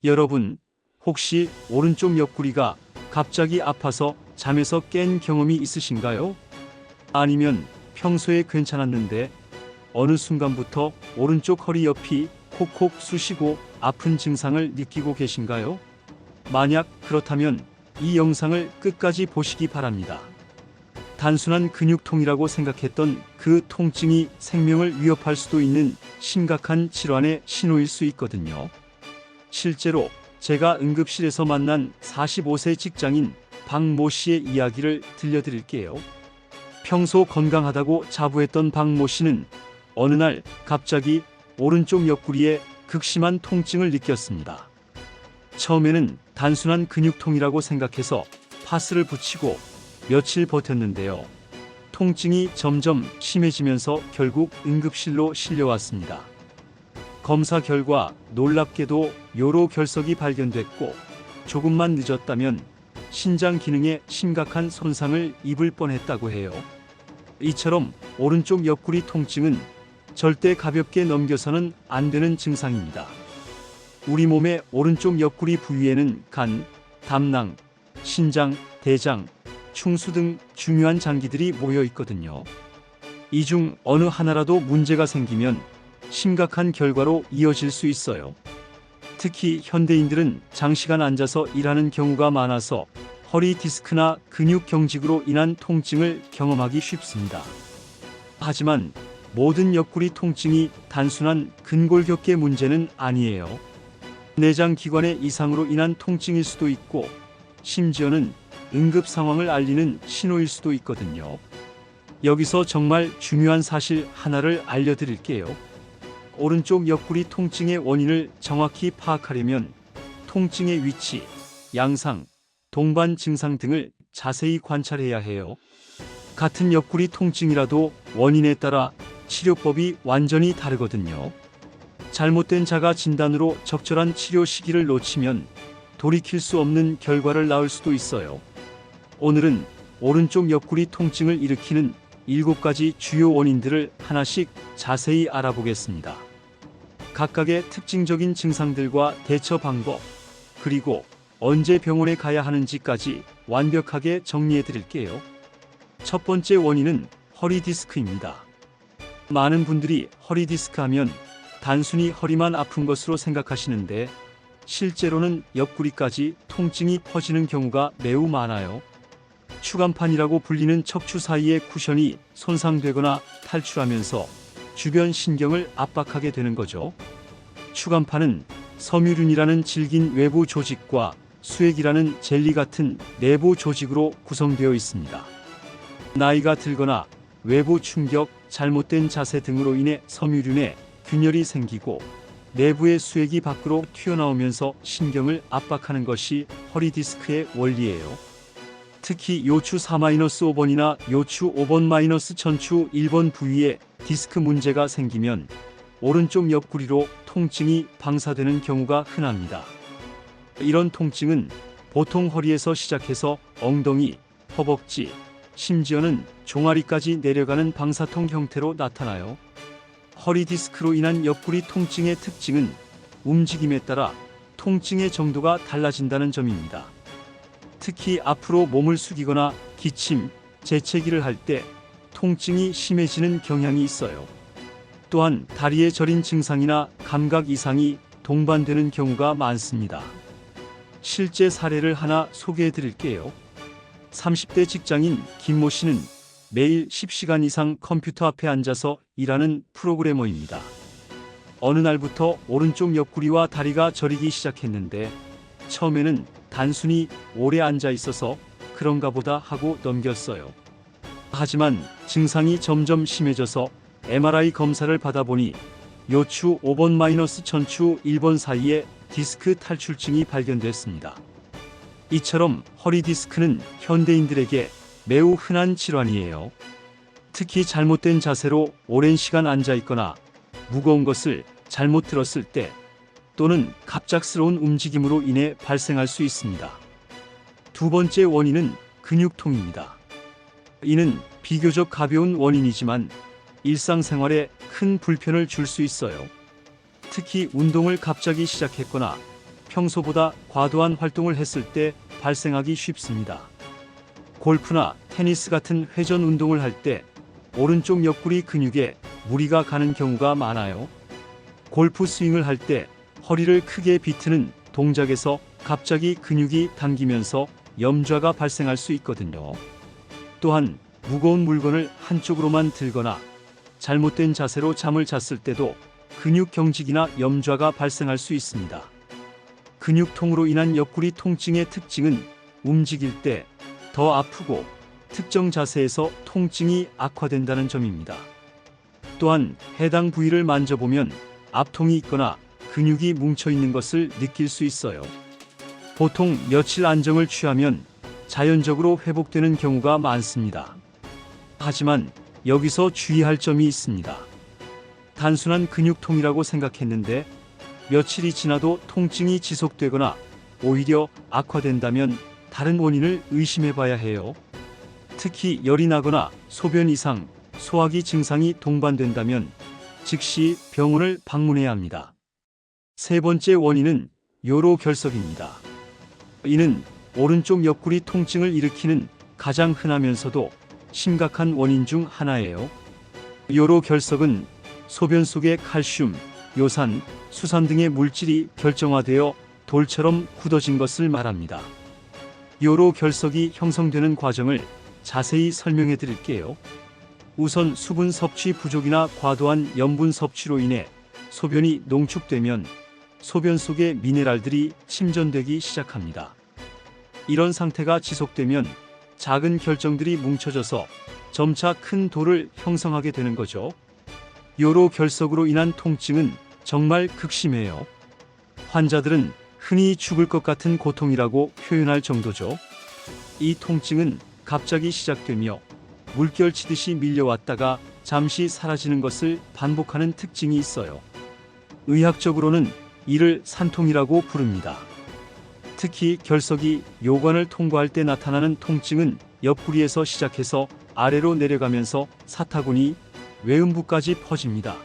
여러분, 혹시 오른쪽 옆구리가 갑자기 아파서 잠에서 깬 경험이 있으신가요? 아니면 평소에 괜찮았는데 어느 순간부터 오른쪽 허리 옆이 콕콕 쑤시고 아픈 증상을 느끼고 계신가요? 만약 그렇다면 이 영상을 끝까지 보시기 바랍니다. 단순한 근육통이라고 생각했던 그 통증이 생명을 위협할 수도 있는 심각한 질환의 신호일 수 있거든요. 실제로 제가 응급실에서 만난 45세 직장인 박모 씨의 이야기를 들려드릴게요. 평소 건강하다고 자부했던 박모 씨는 어느 날 갑자기 오른쪽 옆구리에 극심한 통증을 느꼈습니다. 처음에는 단순한 근육통이라고 생각해서 파스를 붙이고 며칠 버텼는데요. 통증이 점점 심해지면서 결국 응급실로 실려왔습니다. 검사 결과 놀랍게도 요로 결석이 발견됐고 조금만 늦었다면 신장 기능에 심각한 손상을 입을 뻔했다고 해요. 이처럼 오른쪽 옆구리 통증은 절대 가볍게 넘겨서는 안 되는 증상입니다. 우리 몸의 오른쪽 옆구리 부위에는 간, 담낭, 신장, 대장, 충수 등 중요한 장기들이 모여 있거든요. 이 중 어느 하나라도 문제가 생기면 심각한 결과로 이어질 수 있어요. 특히 현대인들은 장시간 앉아서 일하는 경우가 많아서 허리 디스크나 근육 경직으로 인한 통증을 경험하기 쉽습니다. 하지만 모든 옆구리 통증이 단순한 근골격계 문제는 아니에요. 내장 기관의 이상으로 인한 통증일 수도 있고 심지어는 응급 상황을 알리는 신호일 수도 있거든요. 여기서 정말 중요한 사실 하나를 알려드릴게요. 오른쪽 옆구리 통증의 원인을 정확히 파악하려면 통증의 위치, 양상, 동반 증상 등을 자세히 관찰해야 해요. 같은 옆구리 통증이라도 원인에 따라 치료법이 완전히 다르거든요. 잘못된 자가 진단으로 적절한 치료 시기를 놓치면 돌이킬 수 없는 결과를 낳을 수도 있어요. 오늘은 오른쪽 옆구리 통증을 일으키는 7가지 주요 원인들을 하나씩 자세히 알아보겠습니다. 각각의 특징적인 증상들과 대처 방법, 그리고 언제 병원에 가야 하는지까지 완벽하게 정리해 드릴게요. 첫 번째 원인은 허리 디스크입니다. 많은 분들이 허리 디스크 하면 단순히 허리만 아픈 것으로 생각하시는데 실제로는 옆구리까지 통증이 퍼지는 경우가 매우 많아요. 추간판이라고 불리는 척추 사이의 쿠션이 손상되거나 탈출하면서 주변 신경을 압박하게 되는 거죠. 추간판은 섬유륜이라는 질긴 외부 조직과 수액이라는 젤리 같은 내부 조직으로 구성되어 있습니다. 나이가 들거나 외부 충격, 잘못된 자세 등으로 인해 섬유륜에 균열이 생기고 내부의 수액이 밖으로 튀어나오면서 신경을 압박하는 것이 허리 디스크의 원리예요. 특히 요추 4-5번이나 요추 5번-전추 1번 부위에 디스크 문제가 생기면 오른쪽 옆구리로 통증이 방사되는 경우가 흔합니다. 이런 통증은 보통 허리에서 시작해서 엉덩이, 허벅지, 심지어는 종아리까지 내려가는 방사통 형태로 나타나요. 허리 디스크로 인한 옆구리 통증의 특징은 움직임에 따라 통증의 정도가 달라진다는 점입니다. 특히 앞으로 몸을 숙이거나 기침, 재채기를 할 때 통증이 심해지는 경향이 있어요. 또한 다리에 저린 증상이나 감각 이상이 동반되는 경우가 많습니다. 실제 사례를 하나 소개해 드릴게요. 30대 직장인 김모 씨는 매일 10시간 이상 컴퓨터 앞에 앉아서 일하는 프로그래머입니다. 어느 날부터 오른쪽 옆구리와 다리가 저리기 시작했는데 처음에는 단순히 오래 앉아 있어서 그런가 보다 하고 넘겼어요. 하지만 증상이 점점 심해져서 MRI 검사를 받아보니 요추 5번-전추 1번 사이에 디스크 탈출증이 발견됐습니다. 이처럼 허리 디스크는 현대인들에게 매우 흔한 질환이에요. 특히 잘못된 자세로 오랜 시간 앉아 있거나 무거운 것을 잘못 들었을 때 또는 갑작스러운 움직임으로 인해 발생할 수 있습니다. 두 번째 원인은 근육통입니다. 이는 비교적 가벼운 원인이지만 일상생활에 큰 불편을 줄 수 있어요. 특히 운동을 갑자기 시작했거나 평소보다 과도한 활동을 했을 때 발생하기 쉽습니다. 골프나 테니스 같은 회전 운동을 할 때 오른쪽 옆구리 근육에 무리가 가는 경우가 많아요. 골프 스윙을 할 때 허리를 크게 비트는 동작에서 갑자기 근육이 당기면서 염좌가 발생할 수 있거든요. 또한 무거운 물건을 한쪽으로만 들거나 잘못된 자세로 잠을 잤을 때도 근육 경직이나 염좌가 발생할 수 있습니다. 근육통으로 인한 옆구리 통증의 특징은 움직일 때 더 아프고 특정 자세에서 통증이 악화된다는 점입니다. 또한 해당 부위를 만져보면 압통이 있거나 근육이 뭉쳐 있는 것을 느낄 수 있어요. 보통 며칠 안정을 취하면 자연적으로 회복되는 경우가 많습니다. 하지만 여기서 주의할 점이 있습니다. 단순한 근육통이라고 생각했는데 며칠이 지나도 통증이 지속되거나 오히려 악화된다면 다른 원인을 의심해 봐야 해요. 특히 열이 나거나 소변 이상, 소화기 증상이 동반된다면 즉시 병원을 방문해야 합니다. 세 번째 원인은 요로결석입니다. 이는 오른쪽 옆구리 통증을 일으키는 가장 흔하면서도 심각한 원인 중 하나예요. 요로결석은 소변 속의 칼슘, 요산, 수산 등의 물질이 결정화되어 돌처럼 굳어진 것을 말합니다. 요로결석이 형성되는 과정을 자세히 설명해 드릴게요. 우선 수분 섭취 부족이나 과도한 염분 섭취로 인해 소변이 농축되면 소변 속의 미네랄들이 침전되기 시작합니다. 이런 상태가 지속되면 작은 결정들이 뭉쳐져서 점차 큰 돌을 형성하게 되는 거죠. 요로결석으로 인한 통증은 정말 극심해요. 환자들은 흔히 죽을 것 같은 고통이라고 표현할 정도죠. 이 통증은 갑자기 시작되며 물결치듯이 밀려왔다가 잠시 사라지는 것을 반복하는 특징이 있어요. 의학적으로는 이를 산통이라고 부릅니다. 특히 결석이 요관을 통과할 때 나타나는 통증은 옆구리에서 시작해서 아래로 내려가면서 사타구니, 외음부까지 퍼집니다.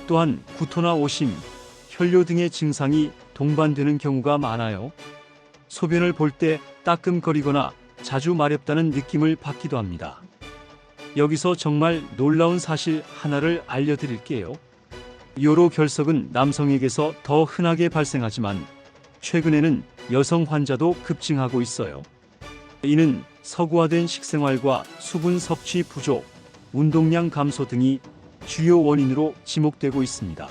또한 구토나 오심, 혈뇨 등의 증상이 동반되는 경우가 많아요. 소변을 볼 때 따끔거리거나 자주 마렵다는 느낌을 받기도 합니다. 여기서 정말 놀라운 사실 하나를 알려드릴게요. 요로결석은 남성에게서 더 흔하게 발생하지만 최근에는 여성 환자도 급증하고 있어요. 이는 서구화된 식생활과 수분 섭취 부족, 운동량 감소 등이 주요 원인으로 지목되고 있습니다.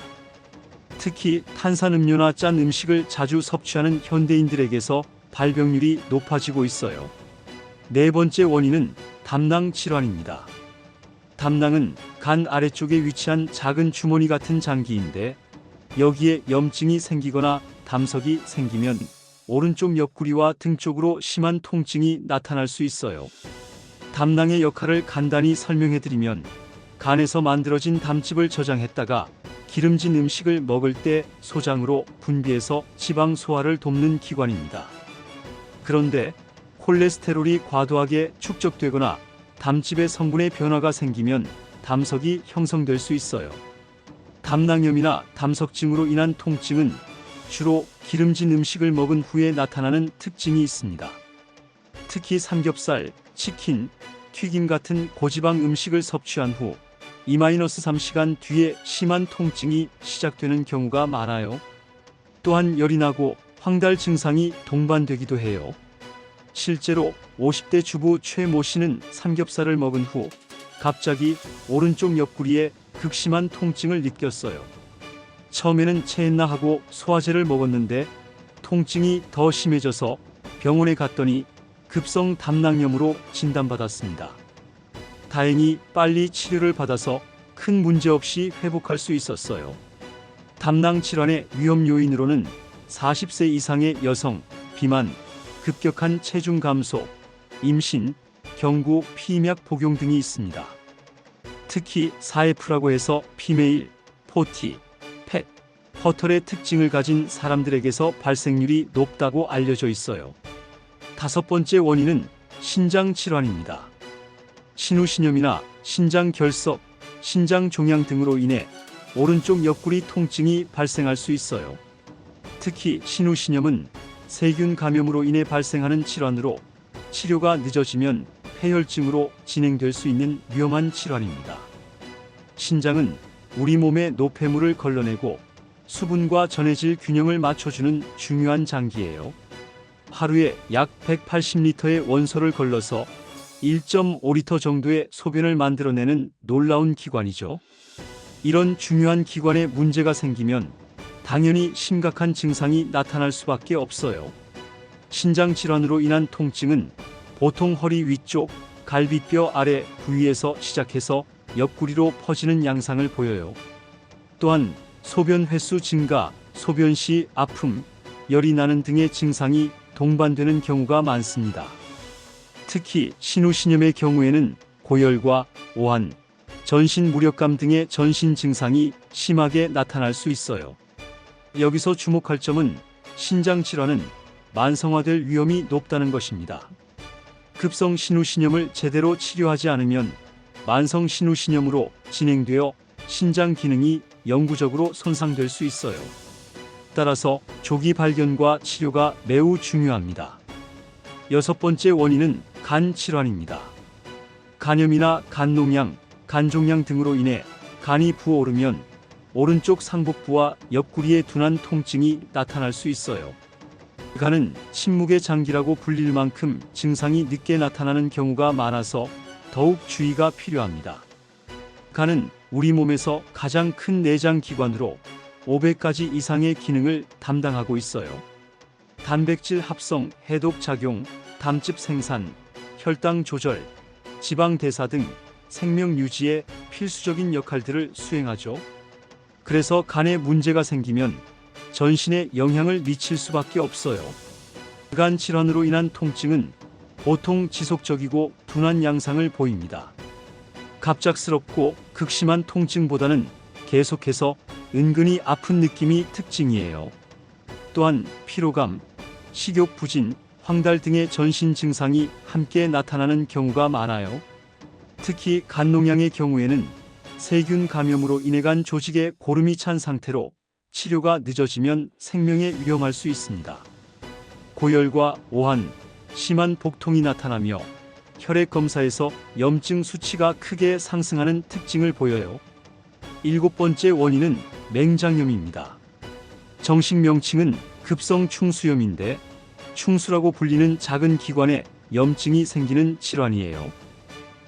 특히 탄산음료나 짠 음식을 자주 섭취하는 현대인들에게서 발병률이 높아지고 있어요. 네 번째 원인은 담낭 질환입니다. 담낭은 간 아래쪽에 위치한 작은 주머니 같은 장기인데 여기에 염증이 생기거나 담석이 생기면 오른쪽 옆구리와 등 쪽으로 심한 통증이 나타날 수 있어요. 담낭의 역할을 간단히 설명해드리면 간에서 만들어진 담즙을 저장했다가 기름진 음식을 먹을 때 소장으로 분비해서 지방 소화를 돕는 기관입니다. 그런데 콜레스테롤이 과도하게 축적되거나 담즙의 성분의 변화가 생기면 담석이 형성될 수 있어요. 담낭염이나 담석증으로 인한 통증은 주로 기름진 음식을 먹은 후에 나타나는 특징이 있습니다. 특히 삼겹살, 치킨, 튀김 같은 고지방 음식을 섭취한 후 2-3시간 뒤에 심한 통증이 시작되는 경우가 많아요. 또한 열이 나고 황달 증상이 동반되기도 해요. 실제로 50대 주부 최 모 씨는 삼겹살을 먹은 후 갑자기 오른쪽 옆구리에 극심한 통증을 느꼈어요. 처음에는 체했나 하고 소화제를 먹었는데 통증이 더 심해져서 병원에 갔더니 급성 담낭염으로 진단받았습니다. 다행히 빨리 치료를 받아서 큰 문제 없이 회복할 수 있었어요. 담낭 질환의 위험 요인으로는 40세 이상의 여성, 비만, 급격한 체중 감소, 임신, 경구, 피임약 복용 등이 있습니다. 특히 4F라고 해서 피메일, 포티, 펫, 퍼털의 특징을 가진 사람들에게서 발생률이 높다고 알려져 있어요. 다섯 번째 원인은 신장 질환입니다. 신우신염이나 신장 결석, 신장 종양 등으로 인해 오른쪽 옆구리 통증이 발생할 수 있어요. 특히 신우신염은 세균 감염으로 인해 발생하는 질환으로 치료가 늦어지면 폐혈증으로 진행될 수 있는 위험한 질환입니다. 신장은 우리 몸의 노폐물을 걸러내고 수분과 전해질 균형을 맞춰주는 중요한 장기예요. 하루에 약 180리터의 원소를 걸러서 1.5리터 정도의 소변을 만들어내는 놀라운 기관이죠. 이런 중요한 기관에 문제가 생기면 당연히 심각한 증상이 나타날 수밖에 없어요. 신장 질환으로 인한 통증은 보통 허리 위쪽, 갈비뼈 아래 부위에서 시작해서 옆구리로 퍼지는 양상을 보여요. 또한 소변 횟수 증가, 소변 시 아픔, 열이 나는 등의 증상이 동반되는 경우가 많습니다. 특히 신우신염의 경우에는 고열과 오한, 전신 무력감 등의 전신 증상이 심하게 나타날 수 있어요. 여기서 주목할 점은 신장 질환은 만성화될 위험이 높다는 것입니다. 급성 신우신염을 제대로 치료하지 않으면 만성 신우신염으로 진행되어 신장 기능이 영구적으로 손상될 수 있어요. 따라서 조기 발견과 치료가 매우 중요합니다. 6번째 원인은 간 질환입니다. 간염이나 간농양, 간종양 등으로 인해 간이 부어오르면 오른쪽 상복부와 옆구리에 둔한 통증이 나타날 수 있어요. 간은 침묵의 장기라고 불릴 만큼 증상이 늦게 나타나는 경우가 많아서 더욱 주의가 필요합니다. 간은 우리 몸에서 가장 큰 내장 기관으로 500가지 이상의 기능을 담당하고 있어요. 단백질 합성, 해독 작용, 담즙 생산, 혈당 조절, 지방 대사 등 생명 유지에 필수적인 역할들을 수행하죠. 그래서 간에 문제가 생기면 전신에 영향을 미칠 수밖에 없어요. 간 질환으로 인한 통증은 보통 지속적이고 둔한 양상을 보입니다. 갑작스럽고 극심한 통증보다는 계속해서 은근히 아픈 느낌이 특징이에요. 또한 피로감, 식욕 부진, 황달 등의 전신 증상이 함께 나타나는 경우가 많아요. 특히 간농양의 경우에는 세균 감염으로 인해 간 조직에 고름이 찬 상태로 치료가 늦어지면 생명에 위험할 수 있습니다. 고열과 오한, 심한 복통이 나타나며 혈액 검사에서 염증 수치가 크게 상승하는 특징을 보여요. 7번째 원인은 맹장염입니다. 정식 명칭은 급성 충수염인데 충수라고 불리는 작은 기관에 염증이 생기는 질환이에요.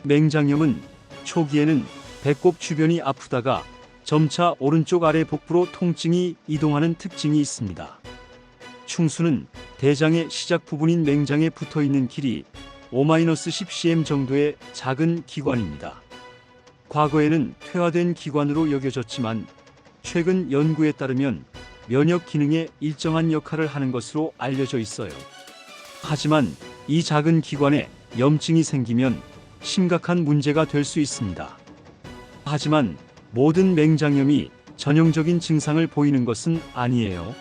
맹장염은 초기에는 배꼽 주변이 아프다가 점차 오른쪽 아래 복부로 통증이 이동하는 특징이 있습니다. 충수는 대장의 시작 부분인 맹장에 붙어 있는 길이 5-10cm 정도의 작은 기관입니다. 과거에는 퇴화된 기관으로 여겨졌지만 최근 연구에 따르면 면역 기능에 일정한 역할을 하는 것으로 알려져 있어요. 하지만 이 작은 기관에 염증이 생기면 심각한 문제가 될 수 있습니다. 하지만 모든 맹장염이 전형적인 증상을 보이는 것은 아니에요.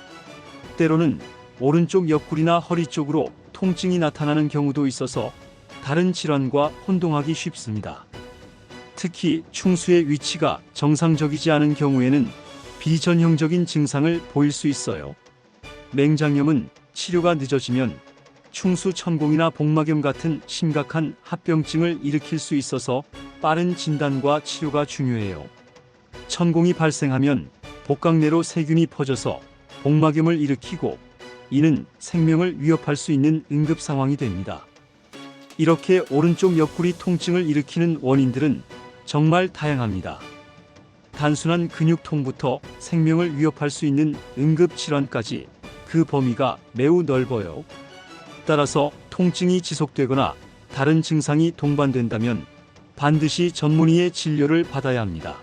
때로는 오른쪽 옆구리나 허리 쪽으로 통증이 나타나는 경우도 있어서 다른 질환과 혼동하기 쉽습니다. 특히 충수의 위치가 정상적이지 않은 경우에는 비전형적인 증상을 보일 수 있어요. 맹장염은 치료가 늦어지면 충수 천공이나 복막염 같은 심각한 합병증을 일으킬 수 있어서 빠른 진단과 치료가 중요해요. 천공이 발생하면 복강 내로 세균이 퍼져서 복막염을 일으키고 이는 생명을 위협할 수 있는 응급 상황이 됩니다. 이렇게 오른쪽 옆구리 통증을 일으키는 원인들은 정말 다양합니다. 단순한 근육통부터 생명을 위협할 수 있는 응급 질환까지 그 범위가 매우 넓어요. 따라서 통증이 지속되거나 다른 증상이 동반된다면 반드시 전문의의 진료를 받아야 합니다.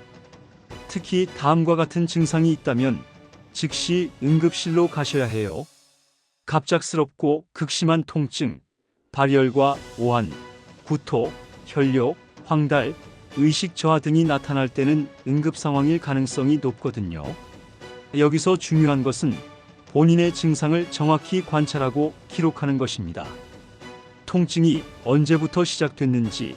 특히 다음과 같은 증상이 있다면 즉시 응급실로 가셔야 해요. 갑작스럽고 극심한 통증, 발열과 오한, 구토, 혈뇨, 황달, 의식 저하 등이 나타날 때는 응급 상황일 가능성이 높거든요. 여기서 중요한 것은 본인의 증상을 정확히 관찰하고 기록하는 것입니다. 통증이 언제부터 시작됐는지,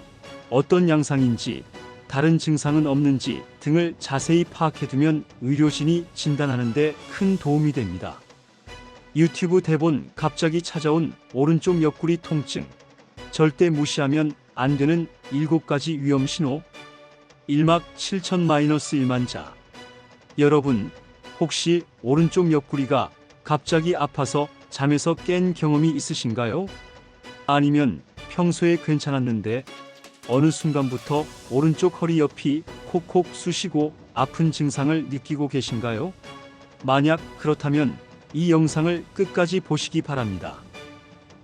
어떤 양상인지, 다른 증상은 없는지 등을 자세히 파악해두면 의료진이 진단하는 데 큰 도움이 됩니다. 유튜브 대본 갑자기 찾아온 오른쪽 옆구리 통증. 절대 무시하면 안 되는 7가지 위험 신호. 1막 7000-1만자. 여러분, 혹시 오른쪽 옆구리가 갑자기 아파서 잠에서 깬 경험이 있으신가요? 아니면 평소에 괜찮았는데 어느 순간부터 오른쪽 허리 옆이 콕콕 쑤시고 아픈 증상을 느끼고 계신가요? 만약 그렇다면 이 영상을 끝까지 보시기 바랍니다.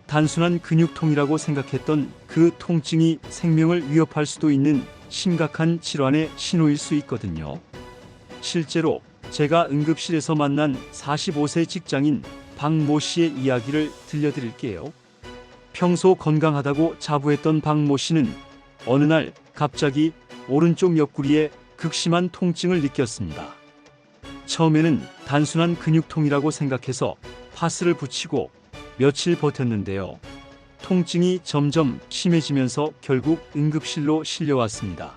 단순한 근육통이라고 생각했던 그 통증이 생명을 위협할 수도 있는 심각한 질환의 신호일 수 있거든요. 실제로 제가 응급실에서 만난 45세 직장인 박모 씨의 이야기를 들려드릴게요. 평소 건강하다고 자부했던 박모 씨는 어느 날 갑자기 오른쪽 옆구리에 극심한 통증을 느꼈습니다. 처음에는 단순한 근육통이라고 생각해서 파스를 붙이고 며칠 버텼는데요. 통증이 점점 심해지면서 결국 응급실로 실려왔습니다.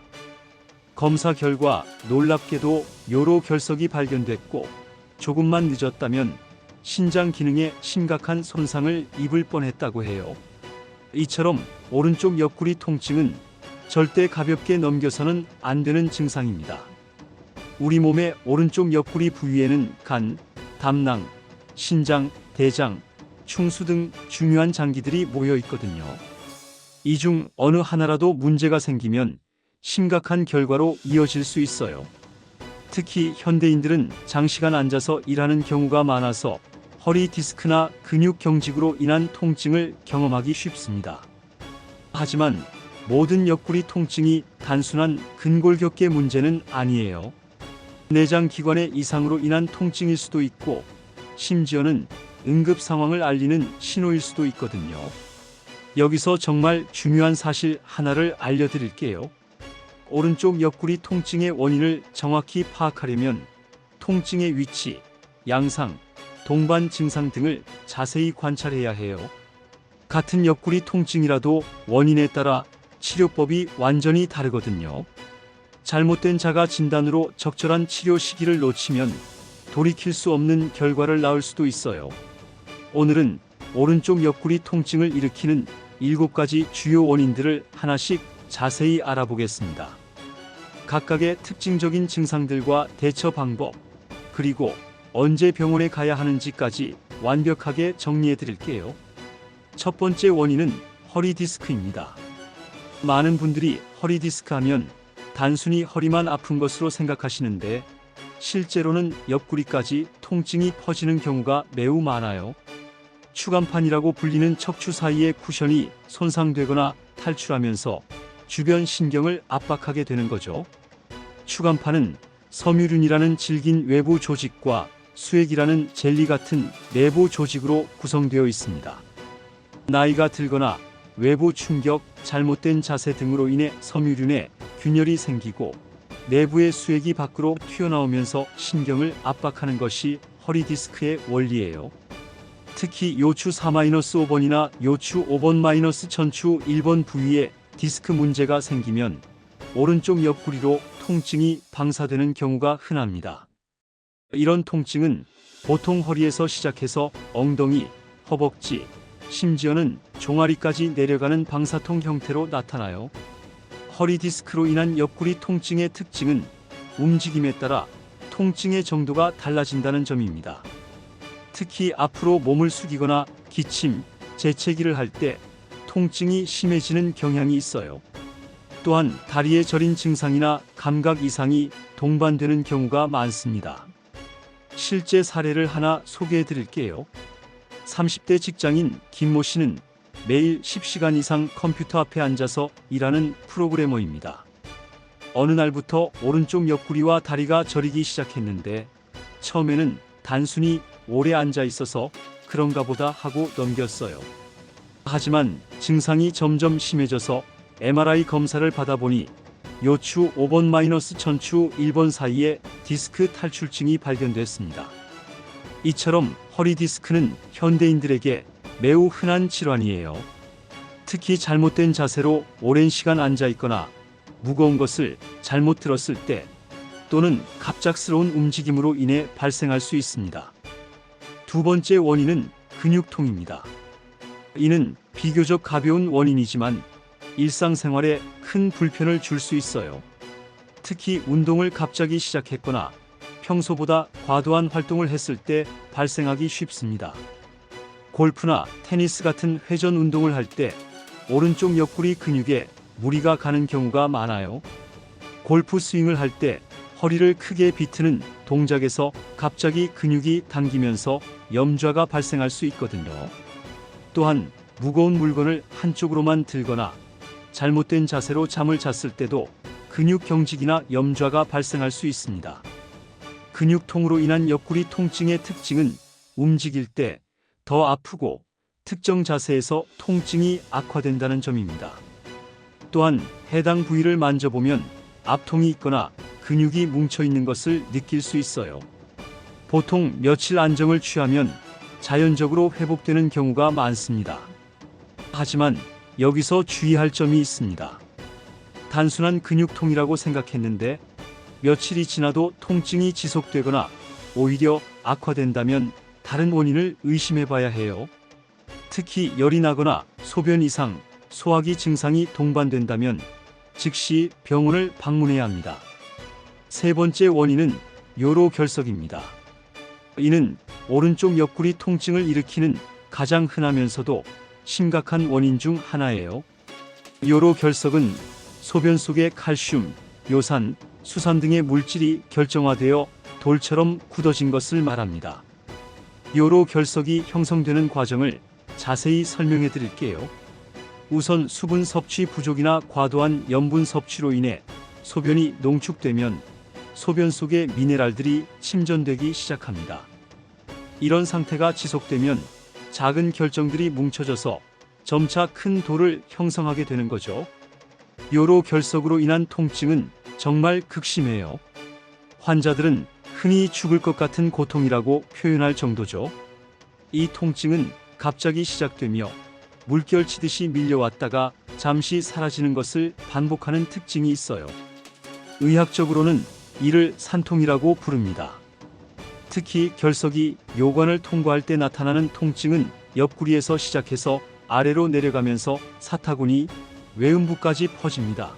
검사 결과 놀랍게도 요로 결석이 발견됐고 조금만 늦었다면 신장 기능에 심각한 손상을 입을 뻔했다고 해요. 이처럼 오른쪽 옆구리 통증은 절대 가볍게 넘겨서는 안 되는 증상입니다. 우리 몸의 오른쪽 옆구리 부위에는 간, 담낭, 신장, 대장, 충수 등 중요한 장기들이 모여 있거든요. 이 중 어느 하나라도 문제가 생기면 심각한 결과로 이어질 수 있어요. 특히 현대인들은 장시간 앉아서 일하는 경우가 많아서 허리 디스크나 근육 경직으로 인한 통증을 경험하기 쉽습니다. 하지만 모든 옆구리 통증이 단순한 근골격계 문제는 아니에요. 내장 기관의 이상으로 인한 통증일 수도 있고 심지어는 응급 상황을 알리는 신호일 수도 있거든요. 여기서 정말 중요한 사실 하나를 알려드릴게요. 오른쪽 옆구리 통증의 원인을 정확히 파악하려면 통증의 위치, 양상, 동반 증상 등을 자세히 관찰해야 해요. 같은 옆구리 통증이라도 원인에 따라 치료법이 완전히 다르거든요. 잘못된 자가 진단으로 적절한 치료 시기를 놓치면 돌이킬 수 없는 결과를 낳을 수도 있어요. 오늘은 오른쪽 옆구리 통증을 일으키는 7가지 주요 원인들을 하나씩 자세히 알아보겠습니다. 각각의 특징적인 증상들과 대처 방법, 그리고 언제 병원에 가야 하는지까지 완벽하게 정리해 드릴게요. 첫 번째 원인은 허리 디스크입니다. 많은 분들이 허리 디스크 하면 단순히 허리만 아픈 것으로 생각하시는데 실제로는 옆구리까지 통증이 퍼지는 경우가 매우 많아요. 추간판이라고 불리는 척추 사이의 쿠션이 손상되거나 탈출하면서 주변 신경을 압박하게 되는 거죠. 추간판은 섬유륜이라는 질긴 외부 조직과 수액이라는 젤리 같은 내부 조직으로 구성되어 있습니다. 나이가 들거나 외부 충격, 잘못된 자세 등으로 인해 섬유륜에 균열이 생기고 내부의 수액이 밖으로 튀어나오면서 신경을 압박하는 것이 허리 디스크의 원리예요. 특히 요추 4-5번이나 요추 5번-전추 1번 부위에 디스크 문제가 생기면 오른쪽 옆구리로 통증이 방사되는 경우가 흔합니다. 이런 통증은 보통 허리에서 시작해서 엉덩이, 허벅지, 심지어는 종아리까지 내려가는 방사통 형태로 나타나요. 허리 디스크로 인한 옆구리 통증의 특징은 움직임에 따라 통증의 정도가 달라진다는 점입니다. 특히 앞으로 몸을 숙이거나 기침, 재채기를 할 때 통증이 심해지는 경향이 있어요. 또한 다리에 저린 증상이나 감각 이상이 동반되는 경우가 많습니다. 실제 사례를 하나 소개해 드릴게요. 30대 직장인 김모 씨는 매일 10시간 이상 컴퓨터 앞에 앉아서 일하는 프로그래머입니다. 어느 날부터 오른쪽 옆구리와 다리가 저리기 시작했는데 처음에는 단순히 오래 앉아 있어서 그런가 보다 하고 넘겼어요. 하지만 증상이 점점 심해져서 MRI 검사를 받아보니 요추 5번-전추 1번 사이에 디스크 탈출증이 발견됐습니다. 이처럼 허리 디스크는 현대인들에게 매우 흔한 질환이에요. 특히 잘못된 자세로 오랜 시간 앉아 있거나 무거운 것을 잘못 들었을 때 또는 갑작스러운 움직임으로 인해 발생할 수 있습니다. 두 번째 원인은 근육통입니다. 이는 비교적 가벼운 원인이지만 일상생활에 큰 불편을 줄 수 있어요. 특히 운동을 갑자기 시작했거나 평소보다 과도한 활동을 했을 때 발생하기 쉽습니다. 골프나 테니스 같은 회전 운동을 할 때 오른쪽 옆구리 근육에 무리가 가는 경우가 많아요. 골프 스윙을 할 때 허리를 크게 비트는 동작에서 갑자기 근육이 당기면서 염좌가 발생할 수 있거든요. 또한 무거운 물건을 한쪽으로만 들거나 잘못된 자세로 잠을 잤을 때도 근육 경직이나 염좌가 발생할 수 있습니다. 근육통으로 인한 옆구리 통증의 특징은 움직일 때 더 아프고 특정 자세에서 통증이 악화된다는 점입니다. 또한 해당 부위를 만져보면 압통이 있거나 근육이 뭉쳐 있는 것을 느낄 수 있어요. 보통 며칠 안정을 취하면 자연적으로 회복되는 경우가 많습니다. 하지만 여기서 주의할 점이 있습니다. 단순한 근육통이라고 생각했는데 며칠이 지나도 통증이 지속되거나 오히려 악화된다면 다른 원인을 의심해 봐야 해요. 특히 열이 나거나 소변 이상, 소화기 증상이 동반된다면 즉시 병원을 방문해야 합니다. 세 번째 원인은 요로결석입니다. 이는 오른쪽 옆구리 통증을 일으키는 가장 흔하면서도 심각한 원인 중 하나예요. 요로결석은 소변 속의 칼슘, 요산, 수산 등의 물질이 결정화되어 돌처럼 굳어진 것을 말합니다. 요로결석이 형성되는 과정을 자세히 설명해 드릴게요. 우선 수분 섭취 부족이나 과도한 염분 섭취로 인해 소변이 농축되면 소변 속의 미네랄들이 침전되기 시작합니다. 이런 상태가 지속되면 작은 결정들이 뭉쳐져서 점차 큰 돌을 형성하게 되는 거죠. 요로결석으로 인한 통증은 정말 극심해요. 환자들은 흔히 죽을 것 같은 고통이라고 표현할 정도죠. 이 통증은 갑자기 시작되며 물결치듯이 밀려왔다가 잠시 사라지는 것을 반복하는 특징이 있어요. 의학적으로는 이를 산통이라고 부릅니다. 특히 결석이 요관을 통과할 때 나타나는 통증은 옆구리에서 시작해서 아래로 내려가면서 사타구니, 외음부까지 퍼집니다.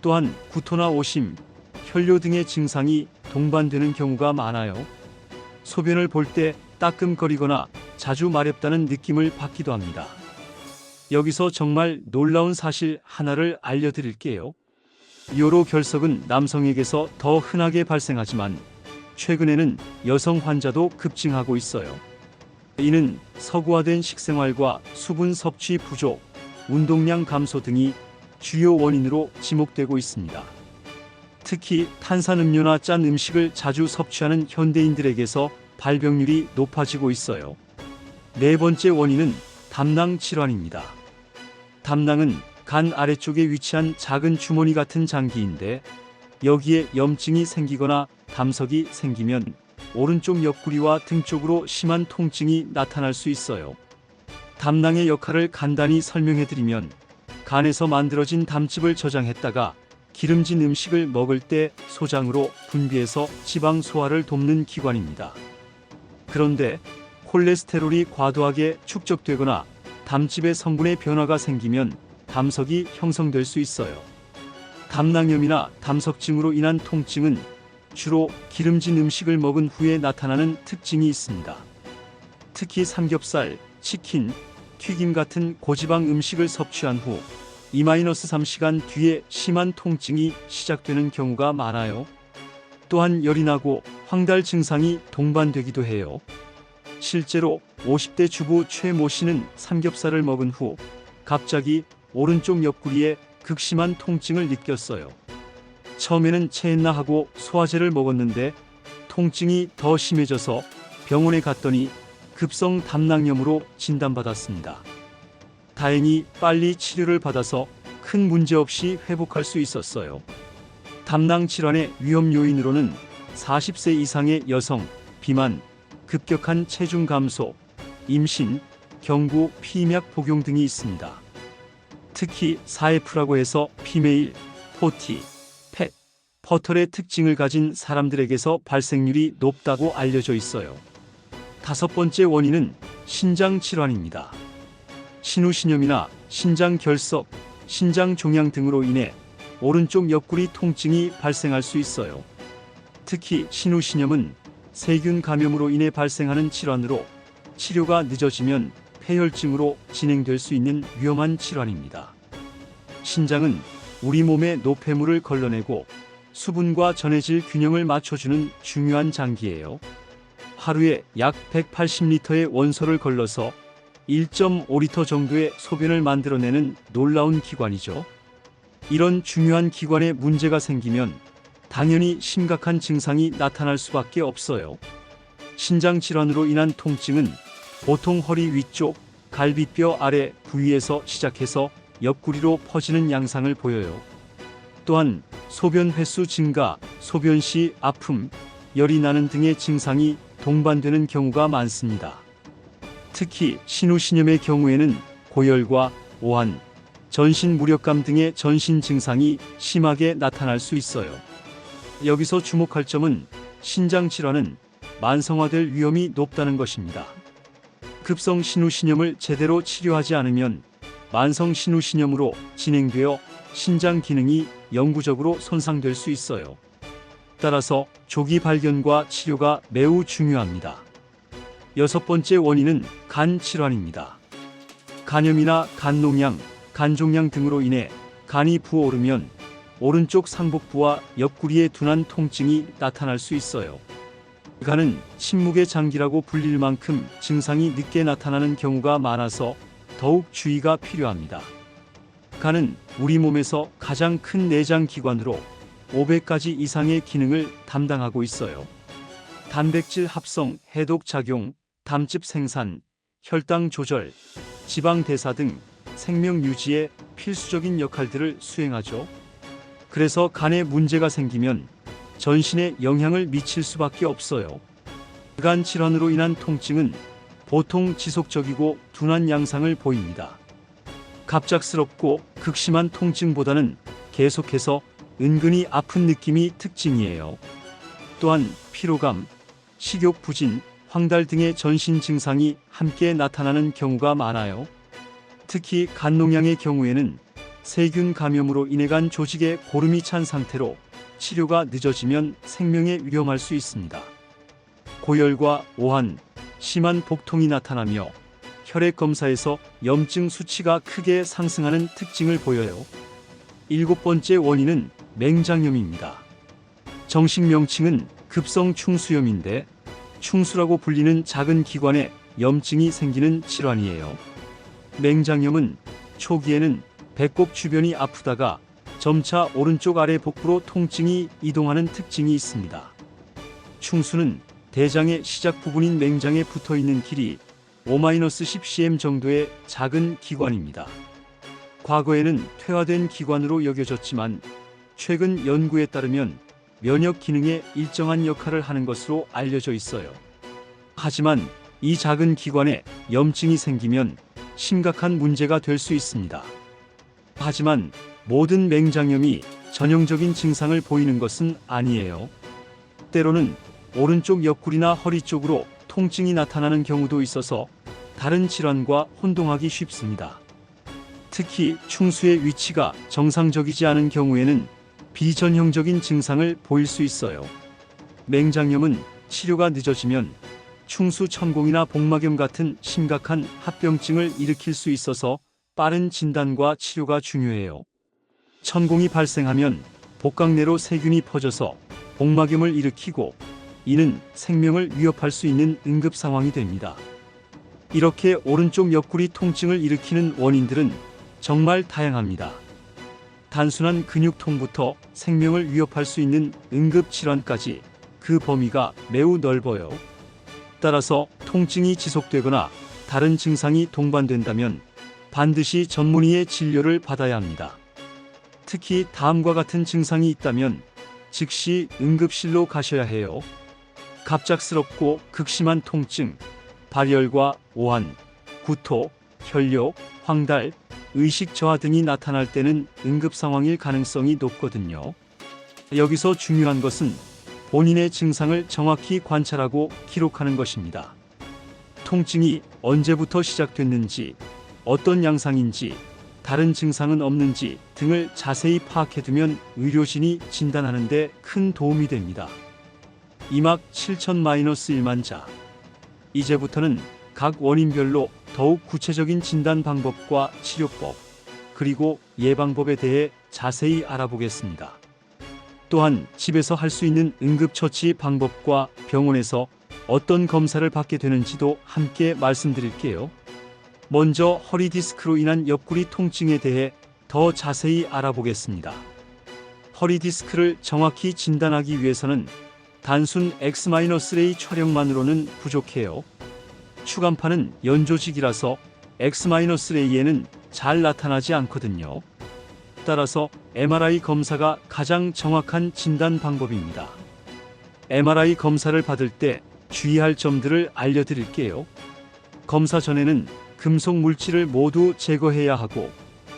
또한 구토나 오심, 혈뇨 등의 증상이 동반되는 경우가 많아요. 소변을 볼 때 따끔거리거나 자주 마렵다는 느낌을 받기도 합니다. 여기서 정말 놀라운 사실 하나를 알려드릴게요. 요로결석은 남성에게서 더 흔하게 발생하지만 최근에는 여성 환자도 급증하고 있어요. 이는 서구화된 식생활과 수분 섭취 부족, 운동량 감소 등이 주요 원인으로 지목되고 있습니다. 특히 탄산음료나 짠 음식을 자주 섭취하는 현대인들에게서 발병률이 높아지고 있어요. 네 번째 원인은 담낭 질환입니다. 담낭은 간 아래쪽에 위치한 작은 주머니 같은 장기인데 여기에 염증이 생기거나 담석이 생기면 오른쪽 옆구리와 등 쪽으로 심한 통증이 나타날 수 있어요. 담낭의 역할을 간단히 설명해드리면 간에서 만들어진 담즙을 저장했다가 기름진 음식을 먹을 때 소장으로 분비해서 지방 소화를 돕는 기관입니다. 그런데 콜레스테롤이 과도하게 축적되거나 담즙의 성분의 변화가 생기면 담석이 형성될 수 있어요. 담낭염이나 담석증으로 인한 통증은 주로 기름진 음식을 먹은 후에 나타나는 특징이 있습니다. 특히 삼겹살, 치킨, 튀김 같은 고지방 음식을 섭취한 후 2-3시간 뒤에 심한 통증이 시작되는 경우가 많아요. 또한 열이 나고 황달 증상이 동반되기도 해요. 실제로 50대 주부 최 모 씨는 삼겹살을 먹은 후 갑자기 오른쪽 옆구리에 극심한 통증을 느꼈어요. 처음에는 체했나 하고 소화제를 먹었는데 통증이 더 심해져서 병원에 갔더니 급성 담낭염으로 진단받았습니다. 다행히 빨리 치료를 받아서 큰 문제 없이 회복할 수 있었어요. 담낭 질환의 위험 요인으로는 40세 이상의 여성, 비만, 급격한 체중 감소, 임신, 경구, 피임약 복용 등이 있습니다. 특히 4F라고 해서 피메일, 포티, 펫, 퍼털의 특징을 가진 사람들에게서 발생률이 높다고 알려져 있어요. 5번째 원인은 신장 질환입니다. 신우신염이나 신장 결석, 신장 종양 등으로 인해 오른쪽 옆구리 통증이 발생할 수 있어요. 특히 신우신염은 세균 감염으로 인해 발생하는 질환으로 치료가 늦어지면 폐혈증으로 진행될 수 있는 위험한 질환입니다. 신장은 우리 몸의 노폐물을 걸러내고 수분과 전해질 균형을 맞춰주는 중요한 장기예요. 하루에 약 180리터의 원소를 걸러서 1.5리터 정도의 소변을 만들어내는 놀라운 기관이죠. 이런 중요한 기관에 문제가 생기면 당연히 심각한 증상이 나타날 수밖에 없어요. 신장 질환으로 인한 통증은 보통 허리 위쪽, 갈비뼈 아래 부위에서 시작해서 옆구리로 퍼지는 양상을 보여요. 또한 소변 횟수 증가, 소변 시 아픔, 열이 나는 등의 증상이 동반되는 경우가 많습니다. 특히 신우신염의 경우에는 고열과 오한, 전신 무력감 등의 전신 증상이 심하게 나타날 수 있어요. 여기서 주목할 점은 신장 질환은 만성화될 위험이 높다는 것입니다. 급성 신우신염을 제대로 치료하지 않으면 만성 신우신염으로 진행되어 신장 기능이 영구적으로 손상될 수 있어요. 따라서 조기 발견과 치료가 매우 중요합니다. 6번째 원인은 간 질환입니다. 간염이나 간농양, 간종양 등으로 인해 간이 부어오르면 오른쪽 상복부와 옆구리에 둔한 통증이 나타날 수 있어요. 간은 침묵의 장기라고 불릴 만큼 증상이 늦게 나타나는 경우가 많아서 더욱 주의가 필요합니다. 간은 우리 몸에서 가장 큰 내장 기관으로 500가지 이상의 기능을 담당하고 있어요. 단백질 합성, 해독 작용, 담즙 생산, 혈당 조절, 지방 대사 등 생명 유지에 필수적인 역할들을 수행하죠. 그래서 간에 문제가 생기면 전신에 영향을 미칠 수밖에 없어요. 간 질환으로 인한 통증은 보통 지속적이고 둔한 양상을 보입니다. 갑작스럽고 극심한 통증보다는 계속해서 은근히 아픈 느낌이 특징이에요. 또한 피로감, 식욕 부진, 황달 등의 전신 증상이 함께 나타나는 경우가 많아요. 특히 간농양의 경우에는 세균 감염으로 인해 간 조직에 고름이 찬 상태로 치료가 늦어지면 생명에 위험할 수 있습니다. 고열과 오한, 심한 복통이 나타나며 혈액 검사에서 염증 수치가 크게 상승하는 특징을 보여요. 7번째 원인은 맹장염입니다. 정식 명칭은 급성 충수염인데 충수라고 불리는 작은 기관에 염증이 생기는 질환이에요. 맹장염은 초기에는 배꼽 주변이 아프다가 점차 오른쪽 아래 복부로 통증이 이동하는 특징이 있습니다. 충수는 대장의 시작 부분인 맹장에 붙어 있는 길이 5-10cm 정도의 작은 기관입니다. 과거에는 퇴화된 기관으로 여겨졌지만 최근 연구에 따르면 면역 기능에 일정한 역할을 하는 것으로 알려져 있어요. 하지만 이 작은 기관에 염증이 생기면 심각한 문제가 될 수 있습니다. 하지만 모든 맹장염이 전형적인 증상을 보이는 것은 아니에요. 때로는 오른쪽 옆구리나 허리 쪽으로 통증이 나타나는 경우도 있어서 다른 질환과 혼동하기 쉽습니다. 특히 충수의 위치가 정상적이지 않은 경우에는 비전형적인 증상을 보일 수 있어요. 맹장염은 치료가 늦어지면 충수 천공이나 복막염 같은 심각한 합병증을 일으킬 수 있어서 빠른 진단과 치료가 중요해요. 천공이 발생하면 복강 내로 세균이 퍼져서 복막염을 일으키고 이는 생명을 위협할 수 있는 응급 상황이 됩니다. 이렇게 오른쪽 옆구리 통증을 일으키는 원인들은 정말 다양합니다. 단순한 근육통부터 생명을 위협할 수 있는 응급 질환까지 그 범위가 매우 넓어요. 따라서 통증이 지속되거나 다른 증상이 동반된다면 반드시 전문의의 진료를 받아야 합니다. 특히 다음과 같은 증상이 있다면 즉시 응급실로 가셔야 해요. 갑작스럽고 극심한 통증, 발열과 오한, 구토, 혈뇨, 황달, 의식 저하 등이 나타날 때는 응급 상황일 가능성이 높거든요. 여기서 중요한 것은 본인의 증상을 정확히 관찰하고 기록하는 것입니다. 통증이 언제부터 시작됐는지, 어떤 양상인지, 다른 증상은 없는지 등을 자세히 파악해두면 의료진이 진단하는 데 큰 도움이 됩니다. 이막 7000-1자. 이제부터는 각 원인별로 더욱 구체적인 진단 방법과 치료법, 그리고 예방법에 대해 자세히 알아보겠습니다. 또한 집에서 할 수 있는 응급처치 방법과 병원에서 어떤 검사를 받게 되는지도 함께 말씀드릴게요. 먼저 허리 디스크로 인한 옆구리 통증에 대해 더 자세히 알아보겠습니다. 허리 디스크를 정확히 진단하기 위해서는 단순 X-ray 촬영만으로는 부족해요. 추간판은 연조직이라서 X-ray에는 잘 나타나지 않거든요. 따라서 MRI 검사가 가장 정확한 진단 방법입니다. MRI 검사를 받을 때 주의할 점들을 알려드릴게요. 검사 전에는 금속 물질을 모두 제거해야 하고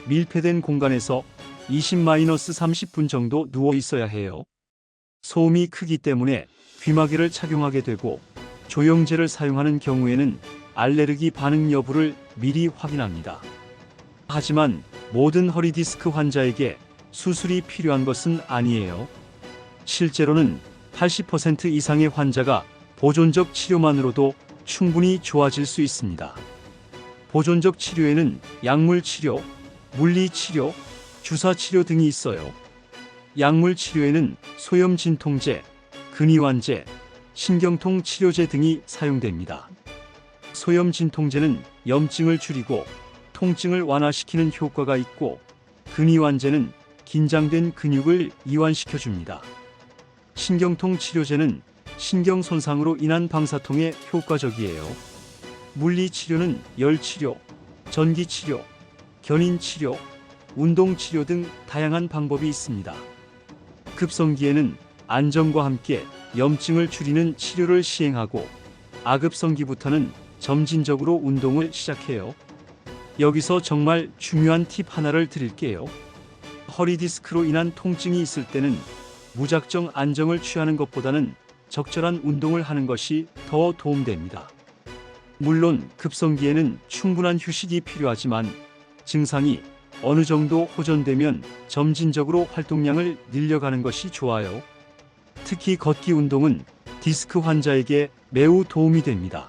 밀폐된 공간에서 20-30분 정도 누워 있어야 해요. 소음이 크기 때문에 귀마개를 착용하게 되고 조영제를 사용하는 경우에는 알레르기 반응 여부를 미리 확인합니다. 하지만 모든 허리 디스크 환자에게 수술이 필요한 것은 아니에요. 실제로는 80% 이상의 환자가 보존적 치료만으로도 충분히 좋아질 수 있습니다. 보존적 치료에는 약물 치료, 물리 치료, 주사 치료 등이 있어요. 약물 치료에는 소염 진통제, 근이완제, 신경통 치료제 등이 사용됩니다. 소염 진통제는 염증을 줄이고 통증을 완화시키는 효과가 있고, 근이완제는 긴장된 근육을 이완시켜 줍니다. 신경통 치료제는 신경 손상으로 인한 방사통에 효과적이에요. 물리 치료는 열 치료, 전기 치료, 견인 치료, 운동 치료 등 다양한 방법이 있습니다. 급성기에는 안정과 함께 염증을 줄이는 치료를 시행하고, 아급성기부터는 점진적으로 운동을 시작해요. 여기서 정말 중요한 팁 하나를 드릴게요. 허리 디스크로 인한 통증이 있을 때는 무작정 안정을 취하는 것보다는 적절한 운동을 하는 것이 더 도움됩니다. 물론 급성기에는 충분한 휴식이 필요하지만 증상이 어느 정도 호전되면 점진적으로 활동량을 늘려가는 것이 좋아요. 특히 걷기 운동은 디스크 환자에게 매우 도움이 됩니다.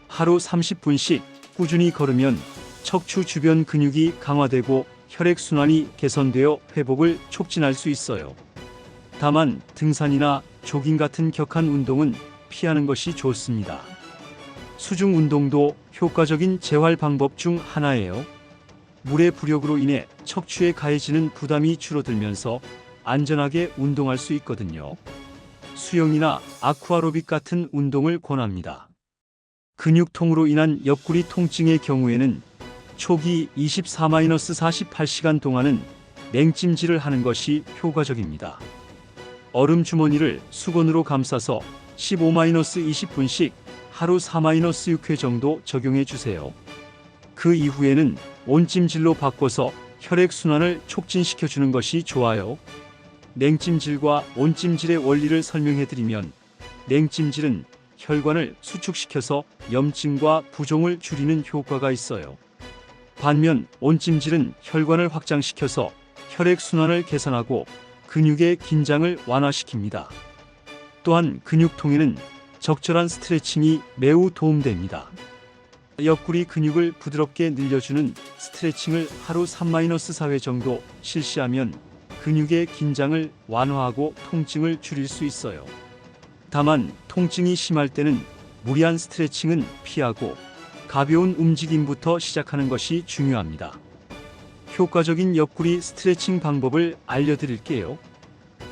하루 30분씩 꾸준히 걸으면 척추 주변 근육이 강화되고 혈액순환이 개선되어 회복을 촉진할 수 있어요. 다만 등산이나 조깅 같은 격한 운동은 피하는 것이 좋습니다. 수중 운동도 효과적인 재활 방법 중 하나예요. 물의 부력으로 인해 척추에 가해지는 부담이 줄어들면서 안전하게 운동할 수 있거든요. 수영이나 아쿠아로빅 같은 운동을 권합니다. 근육통으로 인한 옆구리 통증의 경우에는 초기 24-48시간 동안은 냉찜질을 하는 것이 효과적입니다. 얼음 주머니를 수건으로 감싸서 15-20분씩 하루 4-6회 정도 적용해 주세요. 그 이후에는 온찜질로 바꿔서 혈액순환을 촉진시켜 주는 것이 좋아요. 냉찜질과 온찜질의 원리를 설명해 드리면, 냉찜질은 혈관을 수축시켜서 염증과 부종을 줄이는 효과가 있어요. 반면 온찜질은 혈관을 확장시켜서 혈액순환을 개선하고 근육의 긴장을 완화시킵니다. 또한 근육통에는 적절한 스트레칭이 매우 도움됩니다. 옆구리 근육을 부드럽게 늘려주는 스트레칭을 하루 3-4회 정도 실시하면 근육의 긴장을 완화하고 통증을 줄일 수 있어요. 다만 통증이 심할 때는 무리한 스트레칭은 피하고 가벼운 움직임부터 시작하는 것이 중요합니다. 효과적인 옆구리 스트레칭 방법을 알려드릴게요.